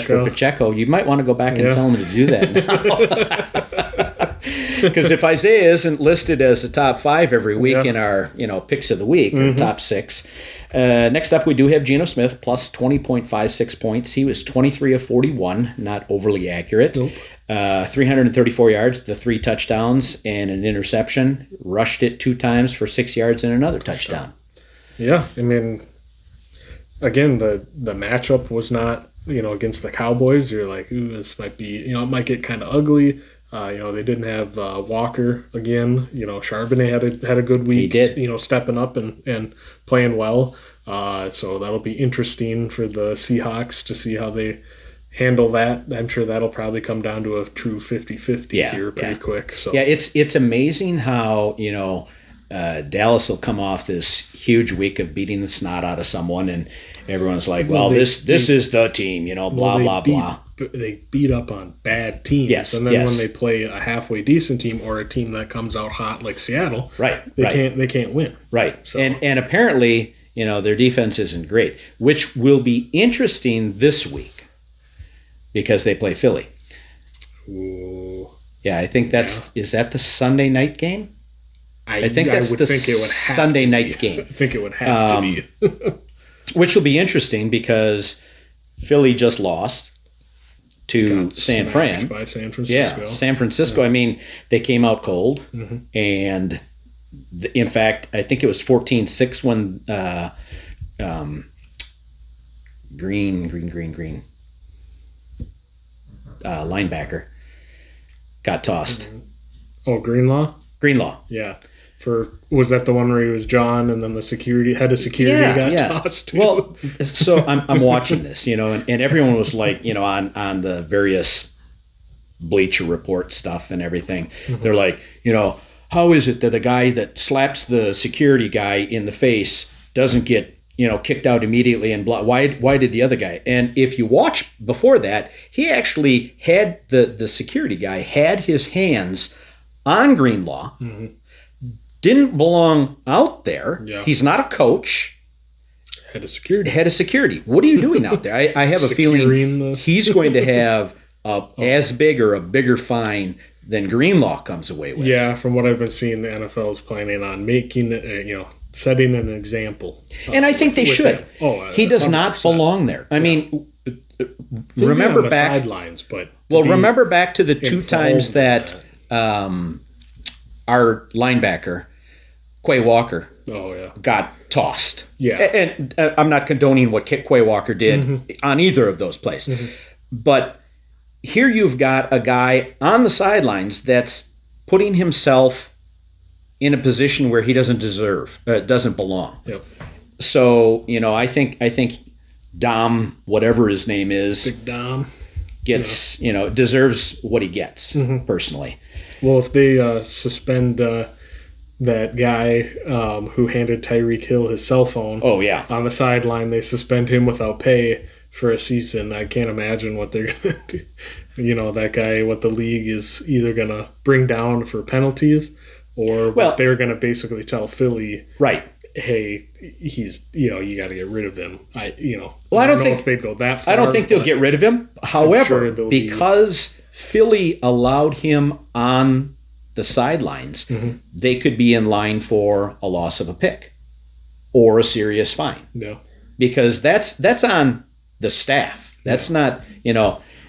for Pacheco. You might want to go back and Yeah. tell him to do that now. Because if Isaiah isn't listed as a top 5 every week in our picks of the week or top 6. Next up, we do have Geno Smith plus 20.56 points. He was 23 of 41, not overly accurate. Nope. 334 yards, the 3 touchdowns, and an interception. Rushed it 2 times for 6 yards and another touchdown. Yeah, I mean, again, the matchup was not, against the Cowboys. You're like, ooh, this might be, it might get kind of ugly. They didn't have Walker again. Charbonnet had a good week. He did. Stepping up and playing well. So that'll be interesting for the Seahawks to see how they handle that. I'm sure that'll probably come down to a true 50-50 here pretty quick. So yeah, it's amazing how Dallas will come off this huge week of beating the snot out of someone, and everyone's like, "Well, this is the team," blah blah blah. They beat up on bad teams, Yes, and then yes. when they play a halfway decent team or a team that comes out hot like Seattle, they can't win. Right, So. and apparently their defense isn't great, which will be interesting this week because they play Philly. Ooh. Yeah, I think is that the Sunday night game? I think that's would the think it would have Sunday to night be. game. I think it would have to be. Which will be interesting because Philly just lost to Got San smacked Fran. by San Francisco. Yeah, San Francisco. I mean, they came out cold, and in fact, I think it was 14-6 when Green linebacker got tossed. Oh, Greenlaw. Yeah. Was that the one where he was John and then the head of security got tossed too? Well, so I'm watching this, and everyone was like, on the various Bleacher Report stuff and everything. They're like, how is it that the guy that slaps the security guy in the face doesn't get kicked out immediately, and why did the other guy? And if you watch before that, he actually had the security guy had his hands on Greenlaw. Didn't belong out there. Yeah. He's not a coach. Head of security. What are you doing out there? I have a feeling he's going to have as big or a bigger fine than Greenlaw comes away with. Yeah, from what I've been seeing, the NFL is planning on making, setting an example. And I think they should. He does 100%. not belong there. I mean, Maybe remember on the back. sidelines, but Remember back to the 2 times involved that our linebacker Quay Walker got tossed. Yeah. And I'm not condoning what Quay Walker did on either of those plays. But here you've got a guy on the sidelines that's putting himself in a position where he doesn't belong. Yep. So, I think Dom, whatever his name is, Big Dom gets, deserves what he gets personally. Well, if they suspend that guy who handed Tyreek Hill his cell phone on the sideline, they suspend him without pay for a season. I can't imagine what they're going to do. That guy, what the league is either going to bring down for penalties or what they're going to basically tell Philly, right? Hey, he's, you got to get rid of him. I don't think if they'd go that far. I don't think they'll get rid of him. However, sure because Philly allowed him on the sidelines, they could be in line for a loss of a pick or a serious fine. Yeah. Because that's on the staff. That's not,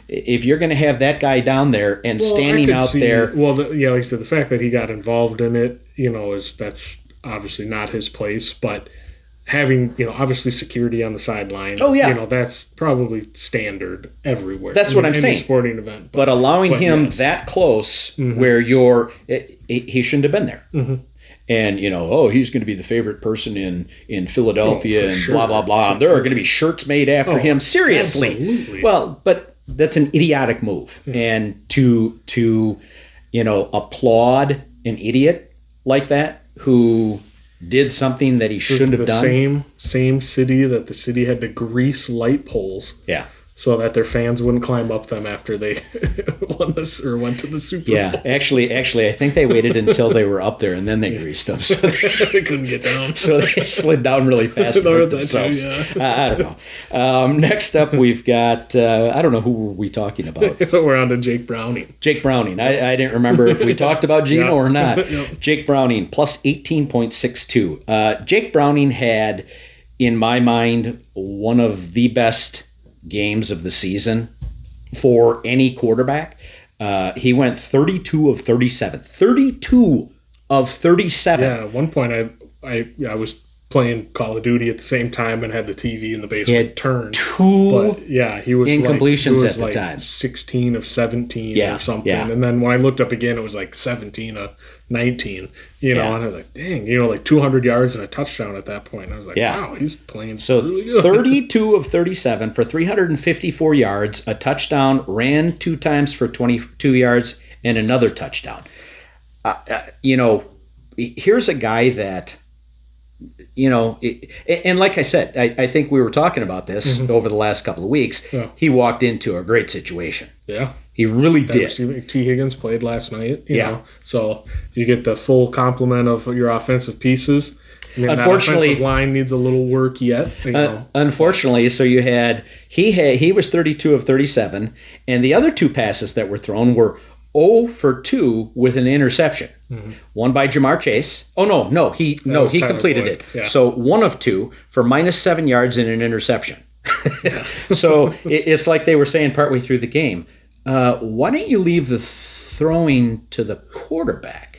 if you're going to have that guy down there and standing out there. Well, like I said, the fact that he got involved in it, that's obviously not his place, but having, obviously security on the sideline. Oh, yeah. That's probably standard everywhere. That's what I'm saying. Any sporting event. But allowing him that close where he shouldn't have been there. And, he's going to be the favorite person in Philadelphia and blah, blah, blah. And there are going to be shirts made after him. Seriously. Absolutely. Well, but that's an idiotic move. And to applaud an idiot like that who did something that he shouldn't have done. Same city that the city had to grease light poles. Yeah. so that their fans wouldn't climb up them after they won this or went to the Super Bowl. Yeah, actually, I think they waited until they were up there and then they greased them. So They couldn't get down. so they slid down really fast and hurt That too, themselves. yeah. I don't know. Next up, we've got, I don't know, who were we talking about? We're on to Jake Browning. Jake Browning. I didn't remember if we talked about Gino Yeah. or not. Yep. Jake Browning, plus 18.62. Jake Browning had, in my mind, one of the best games of the season for any quarterback. He went 32 of 37. 32 of 37. Yeah, at one point I was playing Call of Duty at the same time and had the TV in the basement turned. Two Yeah, he was incompletions like, at the time. 16 of 17 Yeah, or something. yeah. And then when I looked up again, it was like 17 of 19. You know, Yeah. and I was like, dang, like 200 yards and a touchdown at that point. And I was like, Yeah. wow, he's playing So really good. 32 of 37 for 354 yards, a touchdown, ran 2 times for 22 yards, and another touchdown. Here's a guy that, and like I said, I think we were talking about this over the last couple of weeks. Yeah. He walked into a great situation. Yeah. He really That did. receiver, T. Higgins played last night. You Yeah. know, so you get the full complement of your offensive pieces. I mean, Unfortunately- that offensive line needs a little work yet. You know. Unfortunately, so he was 32 of 37, and the other 2 passes that were thrown were 0 for 2 with an interception. One by Jamar Chase. Oh no, he was Tyler completed Boyd. it. Yeah. So 1 of 2 for -7 yards and an interception. So it's like they were saying partway through the game, why don't you leave the throwing to the quarterback?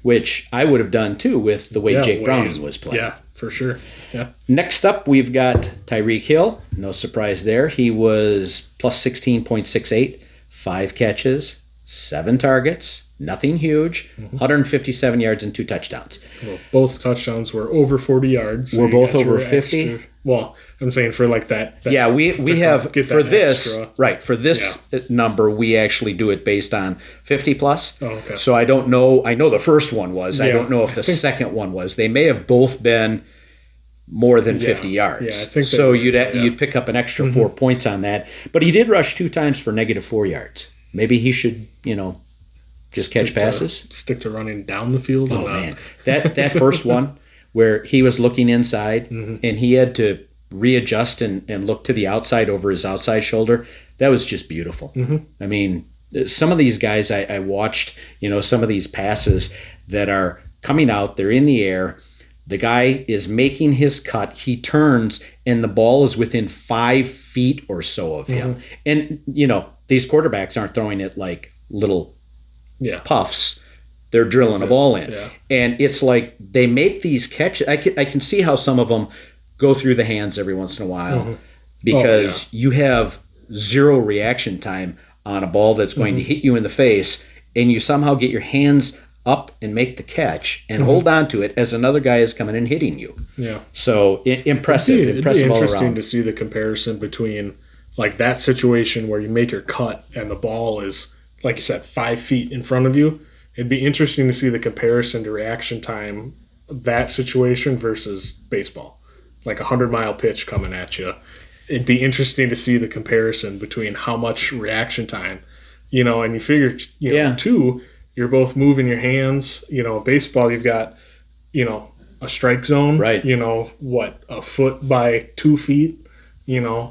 Which I would have done too with the way Jake Browning was playing. Yeah, for sure. Yeah. Next up, we've got Tyreek Hill. No surprise there. He was plus 16.68, 5 catches, 7 targets, nothing huge, 157 yards and 2 touchdowns. Well, both touchdowns were over 40 yards. So Were you both got over your 50? extra- well, I'm saying for like that. Yeah, we have, get for that this, extra. right, for this number, we actually do it based on 50 plus. Oh, okay. So I don't know. I know the first one was. I Yeah, don't know if the second one was. They may have both been more than 50 yards. Yeah, I think they so were, you'd pick up an extra 4 points on that. But he did rush 2 times for -4 yards. Maybe he should, just catch passes. Stick to running down the field. Oh man, that first one where he was looking inside and he had to readjust and look to the outside over his outside shoulder. That was just beautiful. I mean, some of these guys I watched, some of these passes that are coming out, they're in the air. The guy is making his cut. He turns and the ball is within 5 feet or so of him. And, these quarterbacks aren't throwing it like little puffs. They're drilling a ball in. Yeah. And it's like they make these catches. I can see how some of them go through the hands every once in a while because you have 0 reaction time on a ball that's going to hit you in the face, and you somehow get your hands up and make the catch and hold on to it as another guy is coming and hitting you. Yeah. So impressive It'd be all interesting around. to see the comparison between like that situation where you make your cut and the ball is, like you said, 5 feet in front of you. It'd be interesting to see the comparison to reaction time, that situation versus baseball, like 100-mile pitch coming at you. It'd be interesting to see the comparison between how much reaction time, and you figure, too, you're both moving your hands. Baseball, you've got, a strike zone, Right. A foot by 2 feet, Yeah.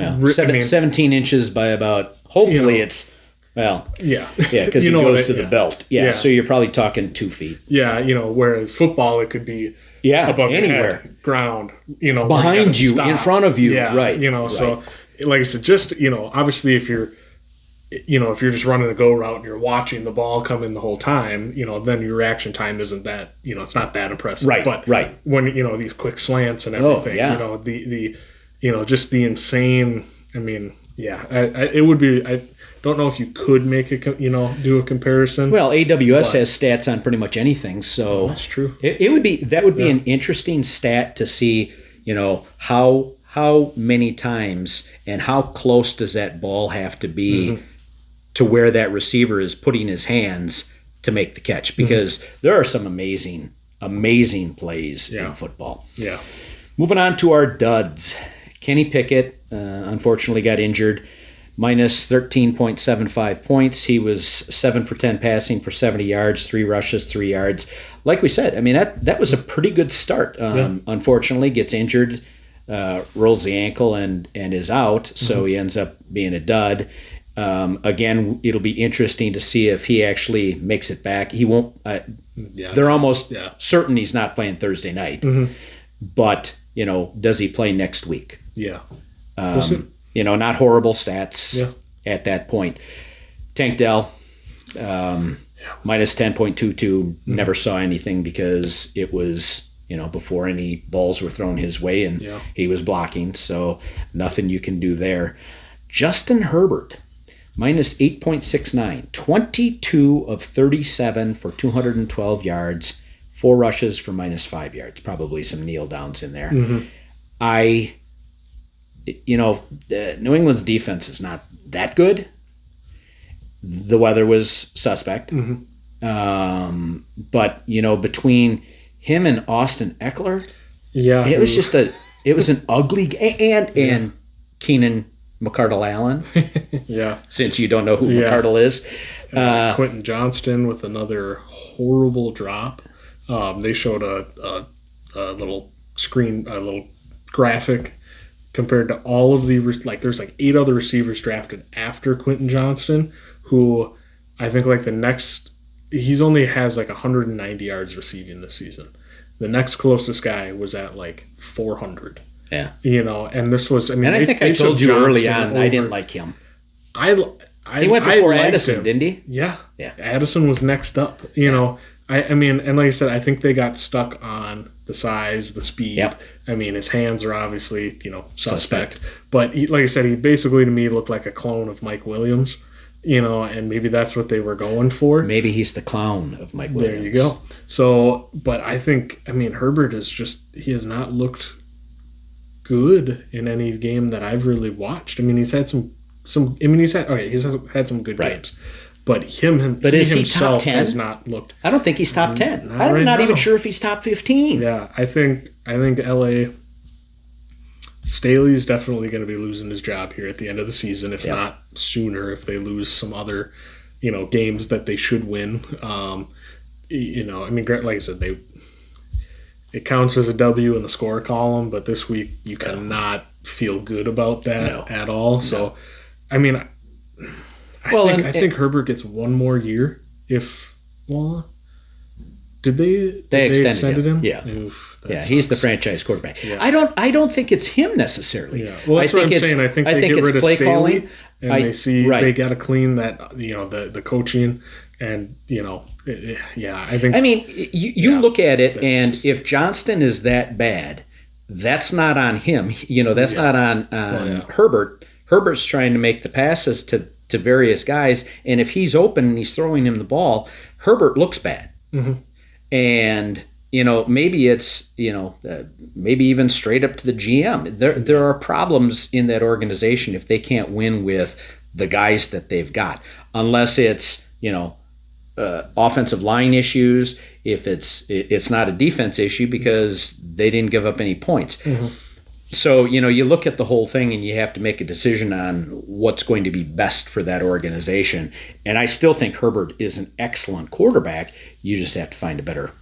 I mean, 17 inches by about, hopefully it's, yeah, because it goes to the belt. Yeah, Yeah. so you're probably talking 2 feet. yeah, whereas football, it could be above your anywhere. head, ground, where Behind gotta you, stop. in front of you, yeah, right, So, like I said, just obviously, if you're just running a go route and you're watching the ball come in the whole time, then your reaction time isn't that, it's not that impressive. Right, but right. when these quick slants and everything, the just the insane. I mean, it would be. I don't know if you could make do a comparison. Well, AWS has stats on pretty much anything, so that's true. It would be an interesting stat to see, how many times and how close does that ball have to be to where that receiver is putting his hands to make the catch, because there are some amazing plays in football. Yeah. Moving on to our duds. Kenny Pickett, unfortunately got injured. Minus 13.75 points. He was 7 for 10 passing for 70 yards, 3 rushes, 3 yards. Like we said, I mean, that was a pretty good start. Unfortunately, gets injured, rolls the ankle and is out, so he ends up being a dud. Again, it'll be interesting to see if he actually makes it back. He won't. They're almost certain he's not playing Thursday night. But, does he play next week? Yeah. Not horrible stats at that point. Tank Dell, minus 10.22, never saw anything because it was, before any balls were thrown his way and he was blocking, so nothing you can do there. Justin Herbert, minus 8.69, 22 of 37 for 212 yards, 4 rushes for minus 5 yards, probably some kneel downs in there. New England's defense is not that good. The weather was suspect. But, between him and Austin Eckler, it was an ugly game. And Keenan McCardle-Allen. Since you don't know who McCardle is. Quentin Johnston with another horrible drop. They showed a little screen, a little graphic compared to all of the, there's 8 other receivers drafted after Quentin Johnston, who I think he's only has 190 yards receiving this season. The next closest guy was at 400. Yeah. And this was, and I think I told you early on, I didn't like him. He went before Addison, didn't he? Yeah. Addison was next up, I mean, and like I said, I think they got stuck on the size, the speed. I mean, his hands are obviously, suspect. But like I said, he basically to me looked like a clone of Mike Williams, and maybe that's what they were going for. Maybe he's the clown of Mike Williams. There you go. So, but I think, Herbert he has not looked good in any game that I've really watched. I mean, he's had he's had some good games. But he himself has not looked. I don't think he's top 10. I'm not even sure if he's top 15. Yeah, I think LA Staley's definitely going to be losing his job here at the end of the season, if not sooner, if they lose some other, games that they should win. Like I said, it counts as a W in the score column, but this week you cannot feel good about that at all. So, I think Herbert gets one more year. Did they extended him? Yeah. Oof, he's the franchise quarterback. Yeah. I don't think it's him necessarily. Yeah. Well, that's what I'm saying. I think they get rid of Staley calling, and they got to clean that, the coaching, and I think. I mean, you look at it, and if Johnston is that bad, that's not on him. That's not on Herbert. Herbert's trying to make the passes to various guys, and if he's open and he's throwing him the ball, Herbert looks bad. And maybe it's maybe even straight up to the GM. There are problems in that organization if they can't win with the guys that they've got, unless it's offensive line issues. If it's not a defense issue because they didn't give up any points. So, you look at the whole thing and you have to make a decision on what's going to be best for that organization. And I still think Herbert is an excellent quarterback. You just have to find a better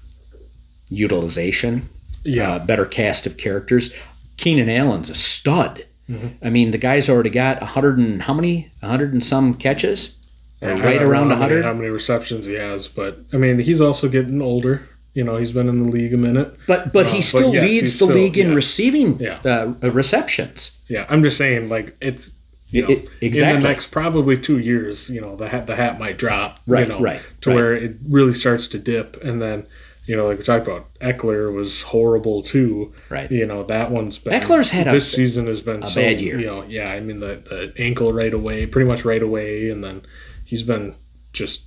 utilization, better cast of characters. Keenan Allen's a stud. I mean, the guy's already got 100 and how many? 100 and some catches? Right around 100? How many receptions he has. But, he's also getting older. He's been in the league a minute. But he still leads the league in receiving receptions. Yeah, I'm just saying, it's exactly. In the next probably 2 years, the hat might drop. Right. Where it really starts to dip. And then, like we talked about, Eckler was horrible too. Right. That one's been. Eckler's had this season has been a bad year. The ankle pretty much right away. And then he's been just.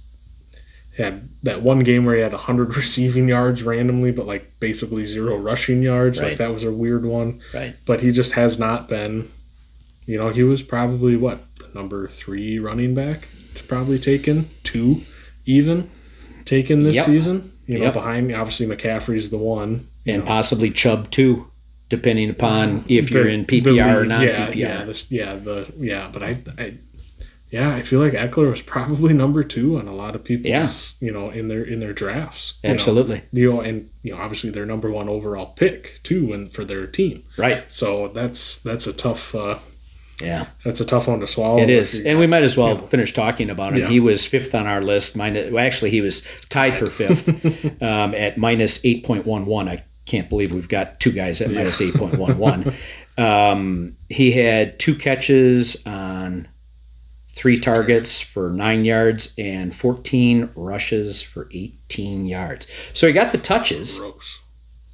Had that one game where he had 100 receiving yards randomly, but basically 0 rushing yards. Right. That was a weird one. Right. But he just has not been. He was probably the number 3 running back. It's probably taken 2 this season. Behind obviously McCaffrey's the one, and possibly Chubb too. depending upon if you're in PPR or non-PPR. But I feel like Eckler was probably number 2 on a lot of people's, in their drafts. Absolutely. And obviously their number 1 overall pick too, and for their team. Right. So that's a tough. That's a tough one to swallow. It is, and we might as well finish talking about him. Yeah. He was 5th on our list. Actually, he was tied for 5th at minus 8.11. I can't believe we've got 2 guys at minus 8.11. He had 2 catches on 3 targets for 9 yards and 14 rushes for 18 yards. So he got the touches. Gross.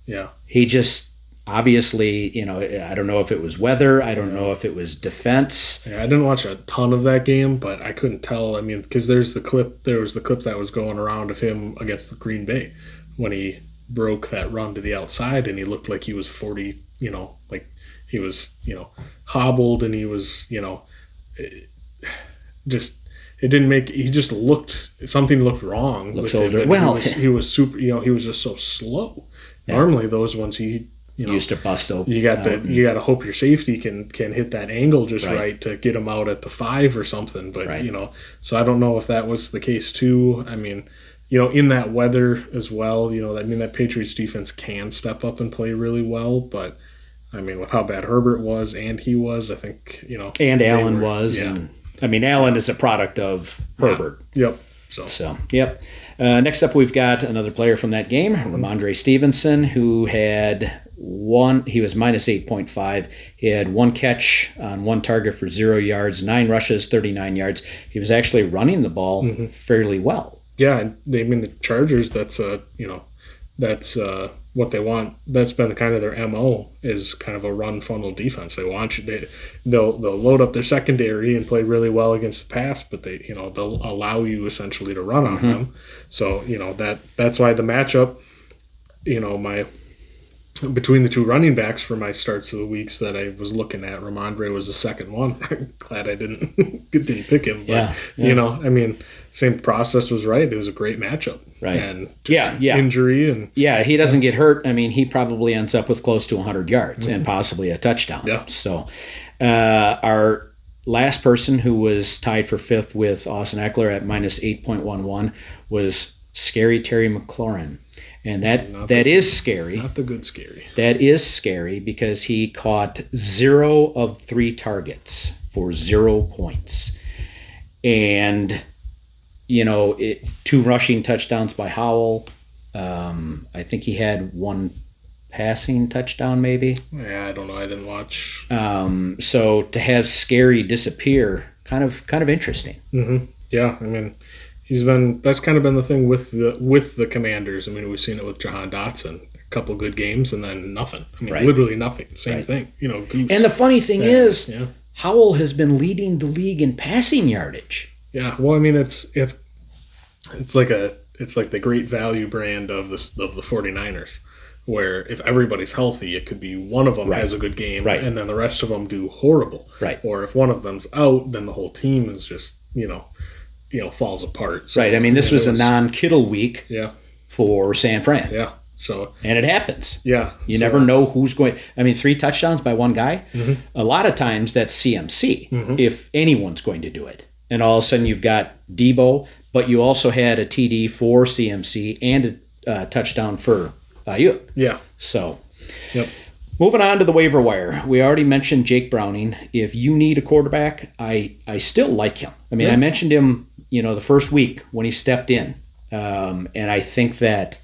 Yeah. He just obviously, I don't know if it was weather. I don't know if it was defense. Yeah, I didn't watch a ton of that game, but I couldn't tell. I mean, because there was the clip that was going around of him against the Green Bay when he broke that run to the outside, and he looked like he was 40. Like he was, hobbled, and he was, just. It didn't make. He just looked. Something looked wrong. Looks with older. him. Well, he was super. He was just so slow. Yeah. Normally, those ones he used to bust open. You got to hope your safety can hit that angle just right to get him out at the 5 or something. But so I don't know if that was the case too. I mean, in that weather as well. That Patriots defense can step up and play really well, but. I mean, with how bad Herbert was and he was, I think and Allen was. Yeah. And, Allen is a product of Herbert. Yep. So yep. Next up, we've got another player from that game, Ramondre Stevenson, who had he was minus 8.5. He had 1 catch on 1 target for 0 yards, 9 rushes, 39 yards. He was actually running the ball fairly well. Yeah, the Chargers, that's what they want. That's been kind of their MO, is kind of a run funnel defense. They want you. They'll load up their secondary and play really well against the pass, but they'll allow you essentially to run on them. So that's why the matchup, between the 2 running backs for my starts of the weeks that I was looking at, Ramondre was the second one. I'm glad I didn't pick him. But, same process was right. It was a great matchup. Right. And injury. And he doesn't get hurt. He probably ends up with close to 100 yards and possibly a touchdown. Yeah. So our last person who was tied for 5th with Austin Eckler at minus 8.11 was Scary Terry McLaurin. And that is scary. Not the good scary. That is scary because he caught 0 of 3 targets for 0 points. And, 2 rushing touchdowns by Howell. I think he had 1 passing touchdown maybe. Yeah, I don't know. I didn't watch. So to have Scary disappear, kind of interesting. Mm-hmm. Yeah, that's kind of been the thing with the Commanders. We've seen it with Jahan Dotson. A couple good games and then nothing. Literally nothing. Same thing. And the funny thing is, Howell has been leading the league in passing yardage. Yeah. Well, it's like the great value brand of the 49ers, where if everybody's healthy, it could be one of them has a good game, and then the rest of them do horrible. Right. Or if one of them's out, then the whole team is just falls apart. So, right. This was a non-Kittle week for San Fran. Yeah. So and it happens. Yeah. You never know who's going. 3 touchdowns by one guy. Mm-hmm. A lot of times that's CMC if anyone's going to do it. And all of a sudden you've got Debo, but you also had a TD for CMC and a touchdown for Ayuk. Yeah. So. Yep. Moving on to the waiver wire. We already mentioned Jake Browning. If you need a quarterback, I still like him. I mentioned him, the first week when he stepped in. And I think that,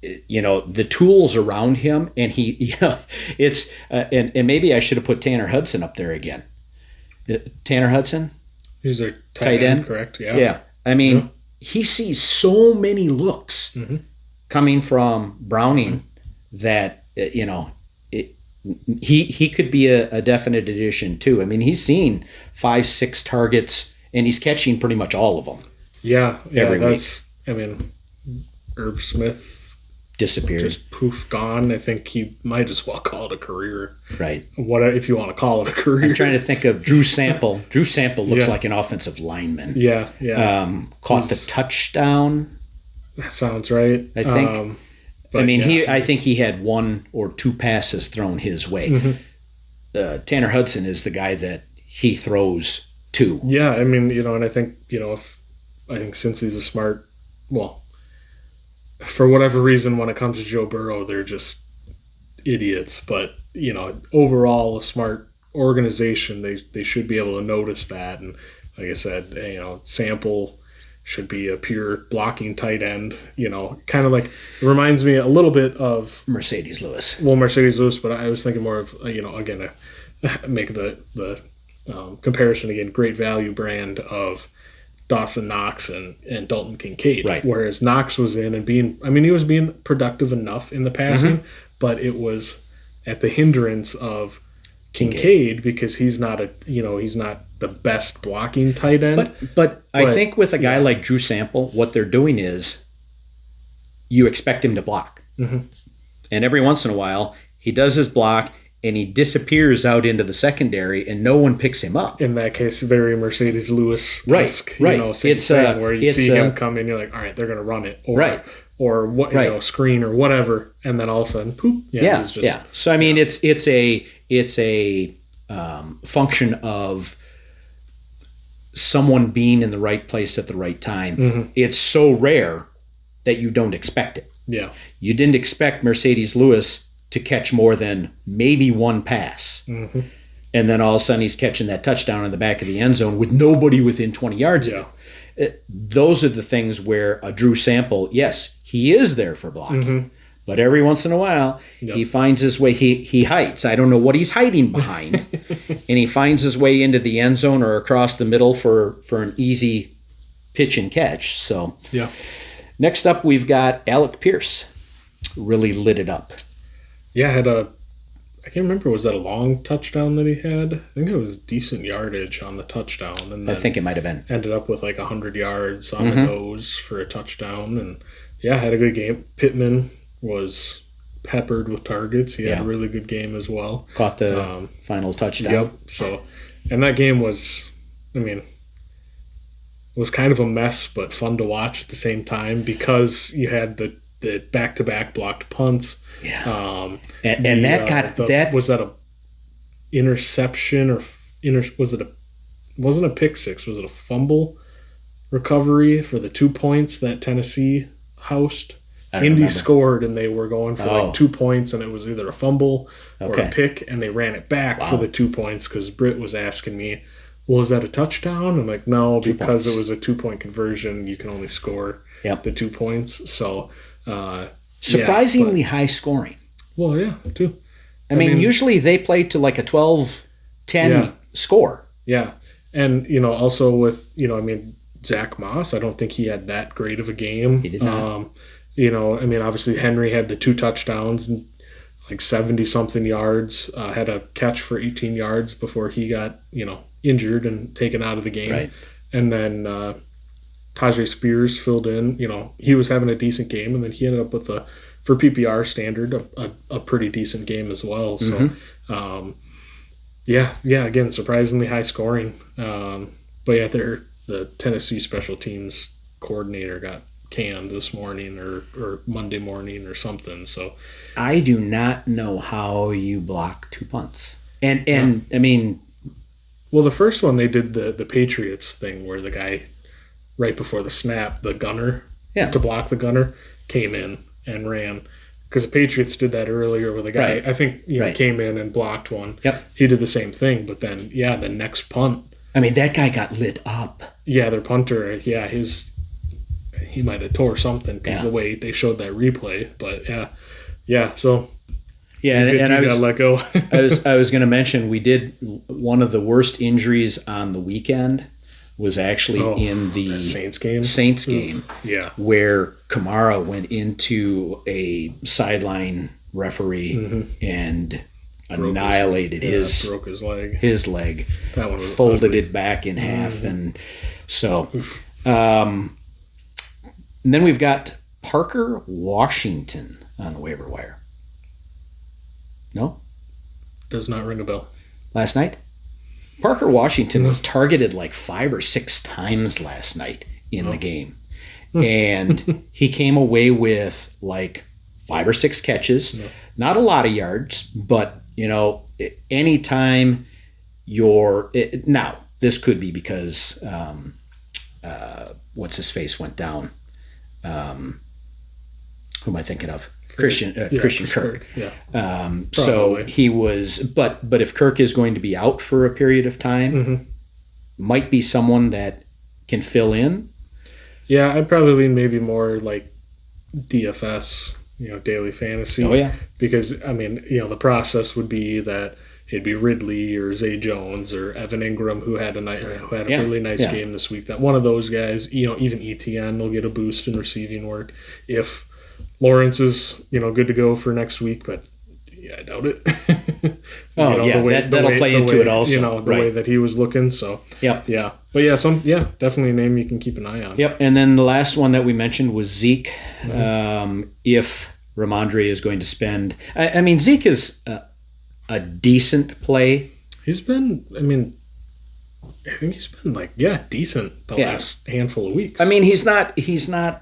the tools around him, and it's, and maybe I should have put Tanner Hudson up there again. Tanner Hudson? He's their tight end, correct? Yeah. Yeah. He sees so many looks coming from Browning that, he could be a definite addition too. He's seen 5-6 targets and he's catching pretty much all of them. Yeah, every week. Irv Smith disappeared, just poof, gone. I think he might as well call it a career. Right. What if you want to call it a career? I'm trying to think of Drew Sample. Drew Sample looks like an offensive lineman. Yeah. Caught the touchdown. That sounds right. I think. But, I mean, yeah. I think he had 1 or 2 passes thrown his way. Tanner Hudson is the guy that he throws to. Yeah, I mean, and I think, I think since he's a smart, well, for whatever reason, when it comes to Joe Burrow, they're just idiots. But, overall, a smart organization, they should be able to notice that. And like I said, Sample should be a pure blocking tight end, kind of like, it reminds me a little bit of Mercedes Lewis. Well, Mercedes Lewis, but I was thinking more of, again, make the comparison again, great value brand of Dawson Knox and Dalton Kincaid. Right. Whereas Knox was in and he was being productive enough in the passing, but it was at the hindrance of Kincaid because he's not the best blocking tight end. But I think with a guy like Drew Sample, what they're doing is you expect him to block. And every once in a while, he does his block and he disappears out into the secondary and no one picks him up. In that case, very Mercedes Lewis-esque. Right. Same thing where you see him come in, you're like, all right, they're going to run it. Or what, screen or whatever. And then all of a sudden, poop. So, I mean, it's a function of someone being in the right place at the right time. It's so rare that you don't expect it. Yeah. You didn't expect Mercedes Lewis to catch more than maybe 1 pass. And then all of a sudden he's catching that touchdown in the back of the end zone with nobody within 20 yards of him. Those are the things where a Drew Sample, yes, he is there for blocking. But every once in a while, he finds his way. He hides. I don't know what he's hiding behind. And he finds his way into the end zone or across the middle for an easy pitch and catch. So next up, we've got Alec Pierce. Really lit it up. Yeah, I can't remember, was that a long touchdown that he had? I think it was decent yardage on the touchdown. And I think it might have been. Ended up with like 100 yards on the nose for a touchdown. And had a good game. Pittman was peppered with targets. He had a really good game as well. Caught the final touchdown. Yep. So, and that game was kind of a mess, but fun to watch at the same time because you had the back-to-back blocked punts. Yeah. Was that a interception or wasn't a pick six? Was it a fumble recovery for the 2 points that Tennessee housed? Indy scored and they were going for like 2 points and it was either a fumble or a pick and they ran it back for the 2 points because Britt was asking me, well, is that a touchdown? I'm like, no, because it was a 2-point conversion. You can only score the 2 points. So surprisingly high scoring. Well, yeah, too. I mean, usually they play to like a 12-10 score. Yeah. And, also with, Zach Moss, I don't think he had that great of a game. He did not. Obviously Henry had the 2 touchdowns and like 70-something yards, had a catch for 18 yards before he got, injured and taken out of the game. Right. And then Tajay Spears filled in. He was having a decent game, and then he ended up with for PPR standard, a pretty decent game as well. So, again, surprisingly high scoring. But the Tennessee special teams coordinator got canned this morning or Monday morning or something. So I do not know how you block 2 punts. And I mean, well, the first one they did the Patriots thing where the guy right before the snap, the gunner to block the gunner came in and ran. Because the Patriots did that earlier with a guy, I think, came in and blocked one. Yep. He did the same thing, but then, the next punt. I mean, that guy got lit up. Yeah, their punter, he might have tore something because the way they showed that replay. But, so... Yeah, and I was let go. I was going to mention we did one of the worst injuries on the weekend was actually in the Saints game. Yeah, where Kamara went into a sideline referee and annihilated broke his leg. His leg. That one was folded ugly. it back in half, and so. And then we've got Parker Washington on the waiver wire. No? Does not ring a bell. Last night? Parker Washington was targeted like 5 or 6 times last night in the game. And he came away with like 5 or 6 catches, not a lot of yards, but anytime now this could be because what's his face went down. Who am I thinking of? Christian Kirk. Yeah. So he was, but if Kirk is going to be out for a period of time, might be someone that can fill in. Yeah, I'd probably lean maybe more like DFS, daily fantasy. Oh yeah. Because the process would be that it'd be Ridley or Zay Jones or Evan Ingram who had a really nice game this week. That one of those guys, even ETN will get a boost in receiving work if Lawrence is, good to go for next week, but I doubt it. That'll play into it also. The way that he was looking. So yeah, but definitely a name you can keep an eye on. Yep, and then the last one that we mentioned was Zeke. If Ramondre is going to spend, Zeke is a decent play. He's been, I think he's been decent the last handful of weeks. He's not.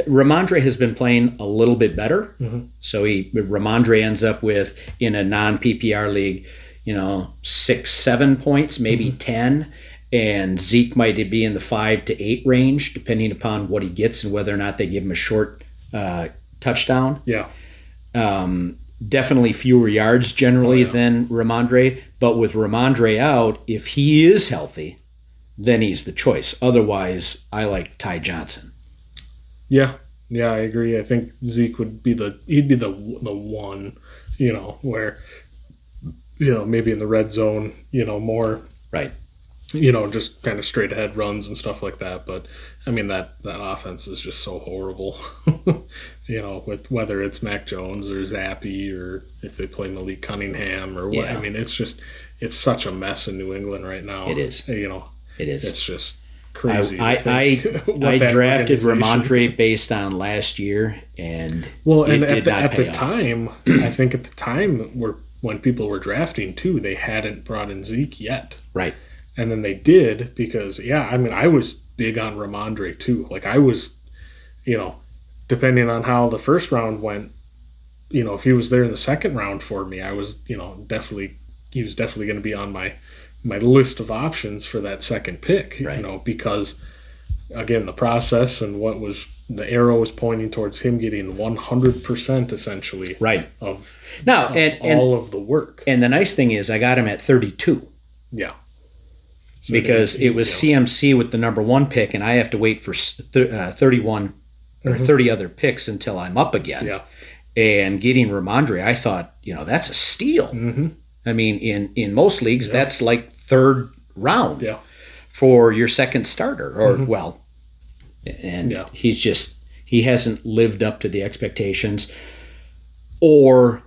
Ramondre has been playing a little bit better. So Ramondre ends up with, in a non-PPR league, 6-7 points, maybe 10. And Zeke might be in the 5 to 8 range, depending upon what he gets and whether or not they give him a short touchdown. Yeah. Definitely fewer yards generally than Ramondre. But with Ramondre out, if he is healthy, then he's the choice. Otherwise, I like Ty Johnson. Yeah, I agree. I think Zeke would be the one, where, maybe in the red zone, more, right, just kind of straight ahead runs and stuff like that. But that offense is just so horrible, with whether it's Mac Jones or Zappy or if they play Malik Cunningham or what. Yeah. It's such a mess in New England right now. It is. It is. It's just crazy. I drafted Ramondre based on last year, and at the time, I think at the time when people were drafting too, they hadn't brought in Zeke yet, right? And then they did because I was big on Ramondre too. Like I was, depending on how the first round went, if he was there in the second round for me, I was he was definitely going to be on my list of options for that second pick, right. Because again, the process and the arrow was pointing towards him getting 100% essentially right. of all of the work. And the nice thing is I got him at 32. Yeah. So because it was CMC with the number 1 pick, and I have to wait for 31 or 30 other picks until I'm up again. Yeah. And getting Ramondre, I thought, that's a steal. In most leagues, that's like third round for your second starter, or he hasn't lived up to the expectations, or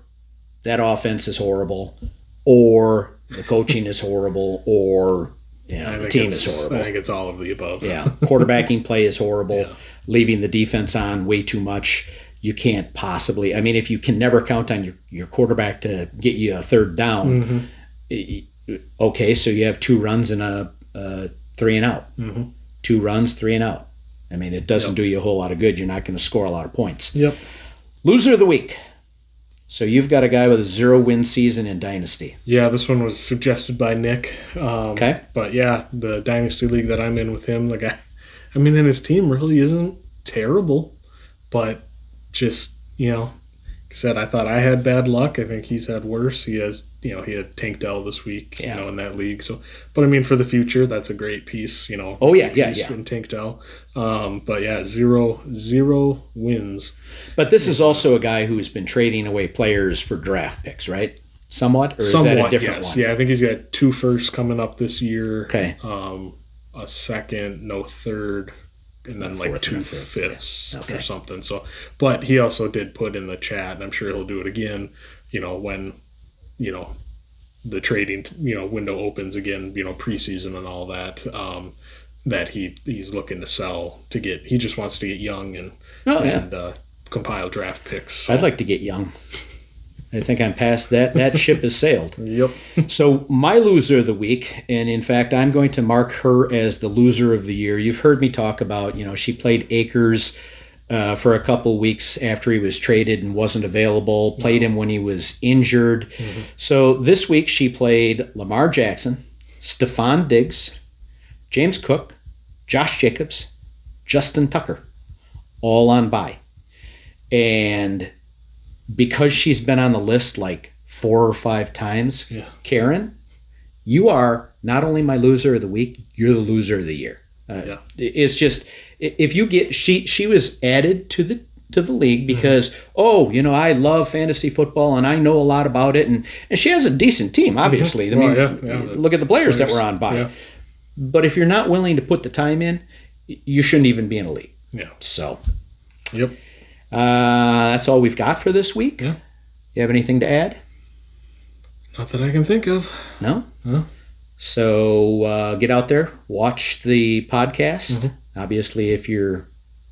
that offense is horrible, or the coaching is horrible, or the team is horrible. I think it's all of the above. Yeah, quarterbacking play is horrible, leaving the defense on way too much. You can't possibly. If you can never count on your quarterback to get you a third down, okay, so you have 2 runs and a 3 and out. 2 runs, 3 and out. It doesn't do you a whole lot of good. You're not going to score a lot of points. Yep. Loser of the week. So you've got a guy with a 0-win season in Dynasty. Yeah, this one was suggested by Nick. Okay. But the Dynasty League that I'm in with him, the guy, and his team really isn't terrible, but just, like I said, I thought I had bad luck. I think he's had worse. He has, he had Tank Dell this week, in that league. So, but for the future, that's a great piece, Oh yeah. In Tank Dell. But 0 wins. But this is also a guy who's been trading away players for draft picks, right? Somewhat, or is that a different one? Yeah, I think he's got 2 firsts coming up this year. Okay. A second, no third. And then 2 fifths or something. So, but he also did put in the chat, and I'm sure he'll do it again, when, the trading, window opens again, preseason and all that, that he's looking to sell he just wants to get young and compile draft picks. So. I'd like to get young. I think I'm past that. That ship has sailed. Yep. So my loser of the week, and in fact, I'm going to mark her as the loser of the year. You've heard me talk about, she played Akers for a couple weeks after he was traded and wasn't available. Played him when he was injured. So this week she played Lamar Jackson, Stephon Diggs, James Cook, Josh Jacobs, Justin Tucker, all on bye. And because she's been on the list like 4 or 5 times, Karen, you are not only my loser of the week, you're the loser of the year. It's just, if you get, she was added to the league because, I love fantasy football and I know a lot about it, and she has a decent team, obviously. I mean, look at the players that were on bye. Yeah. But if you're not willing to put the time in, you shouldn't even be in a league. Yeah. So, Yep. That's all we've got for this week. Yeah. You have anything to add? Not that I can think of. No? No. So get out there, watch the podcast. Obviously, if you're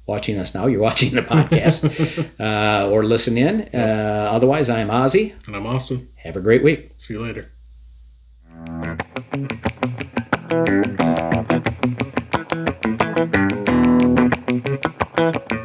watching us now, you're watching the podcast or listen in. Otherwise, I'm Ozzy. And I'm Austin. Have a great week. See you later. Thank you.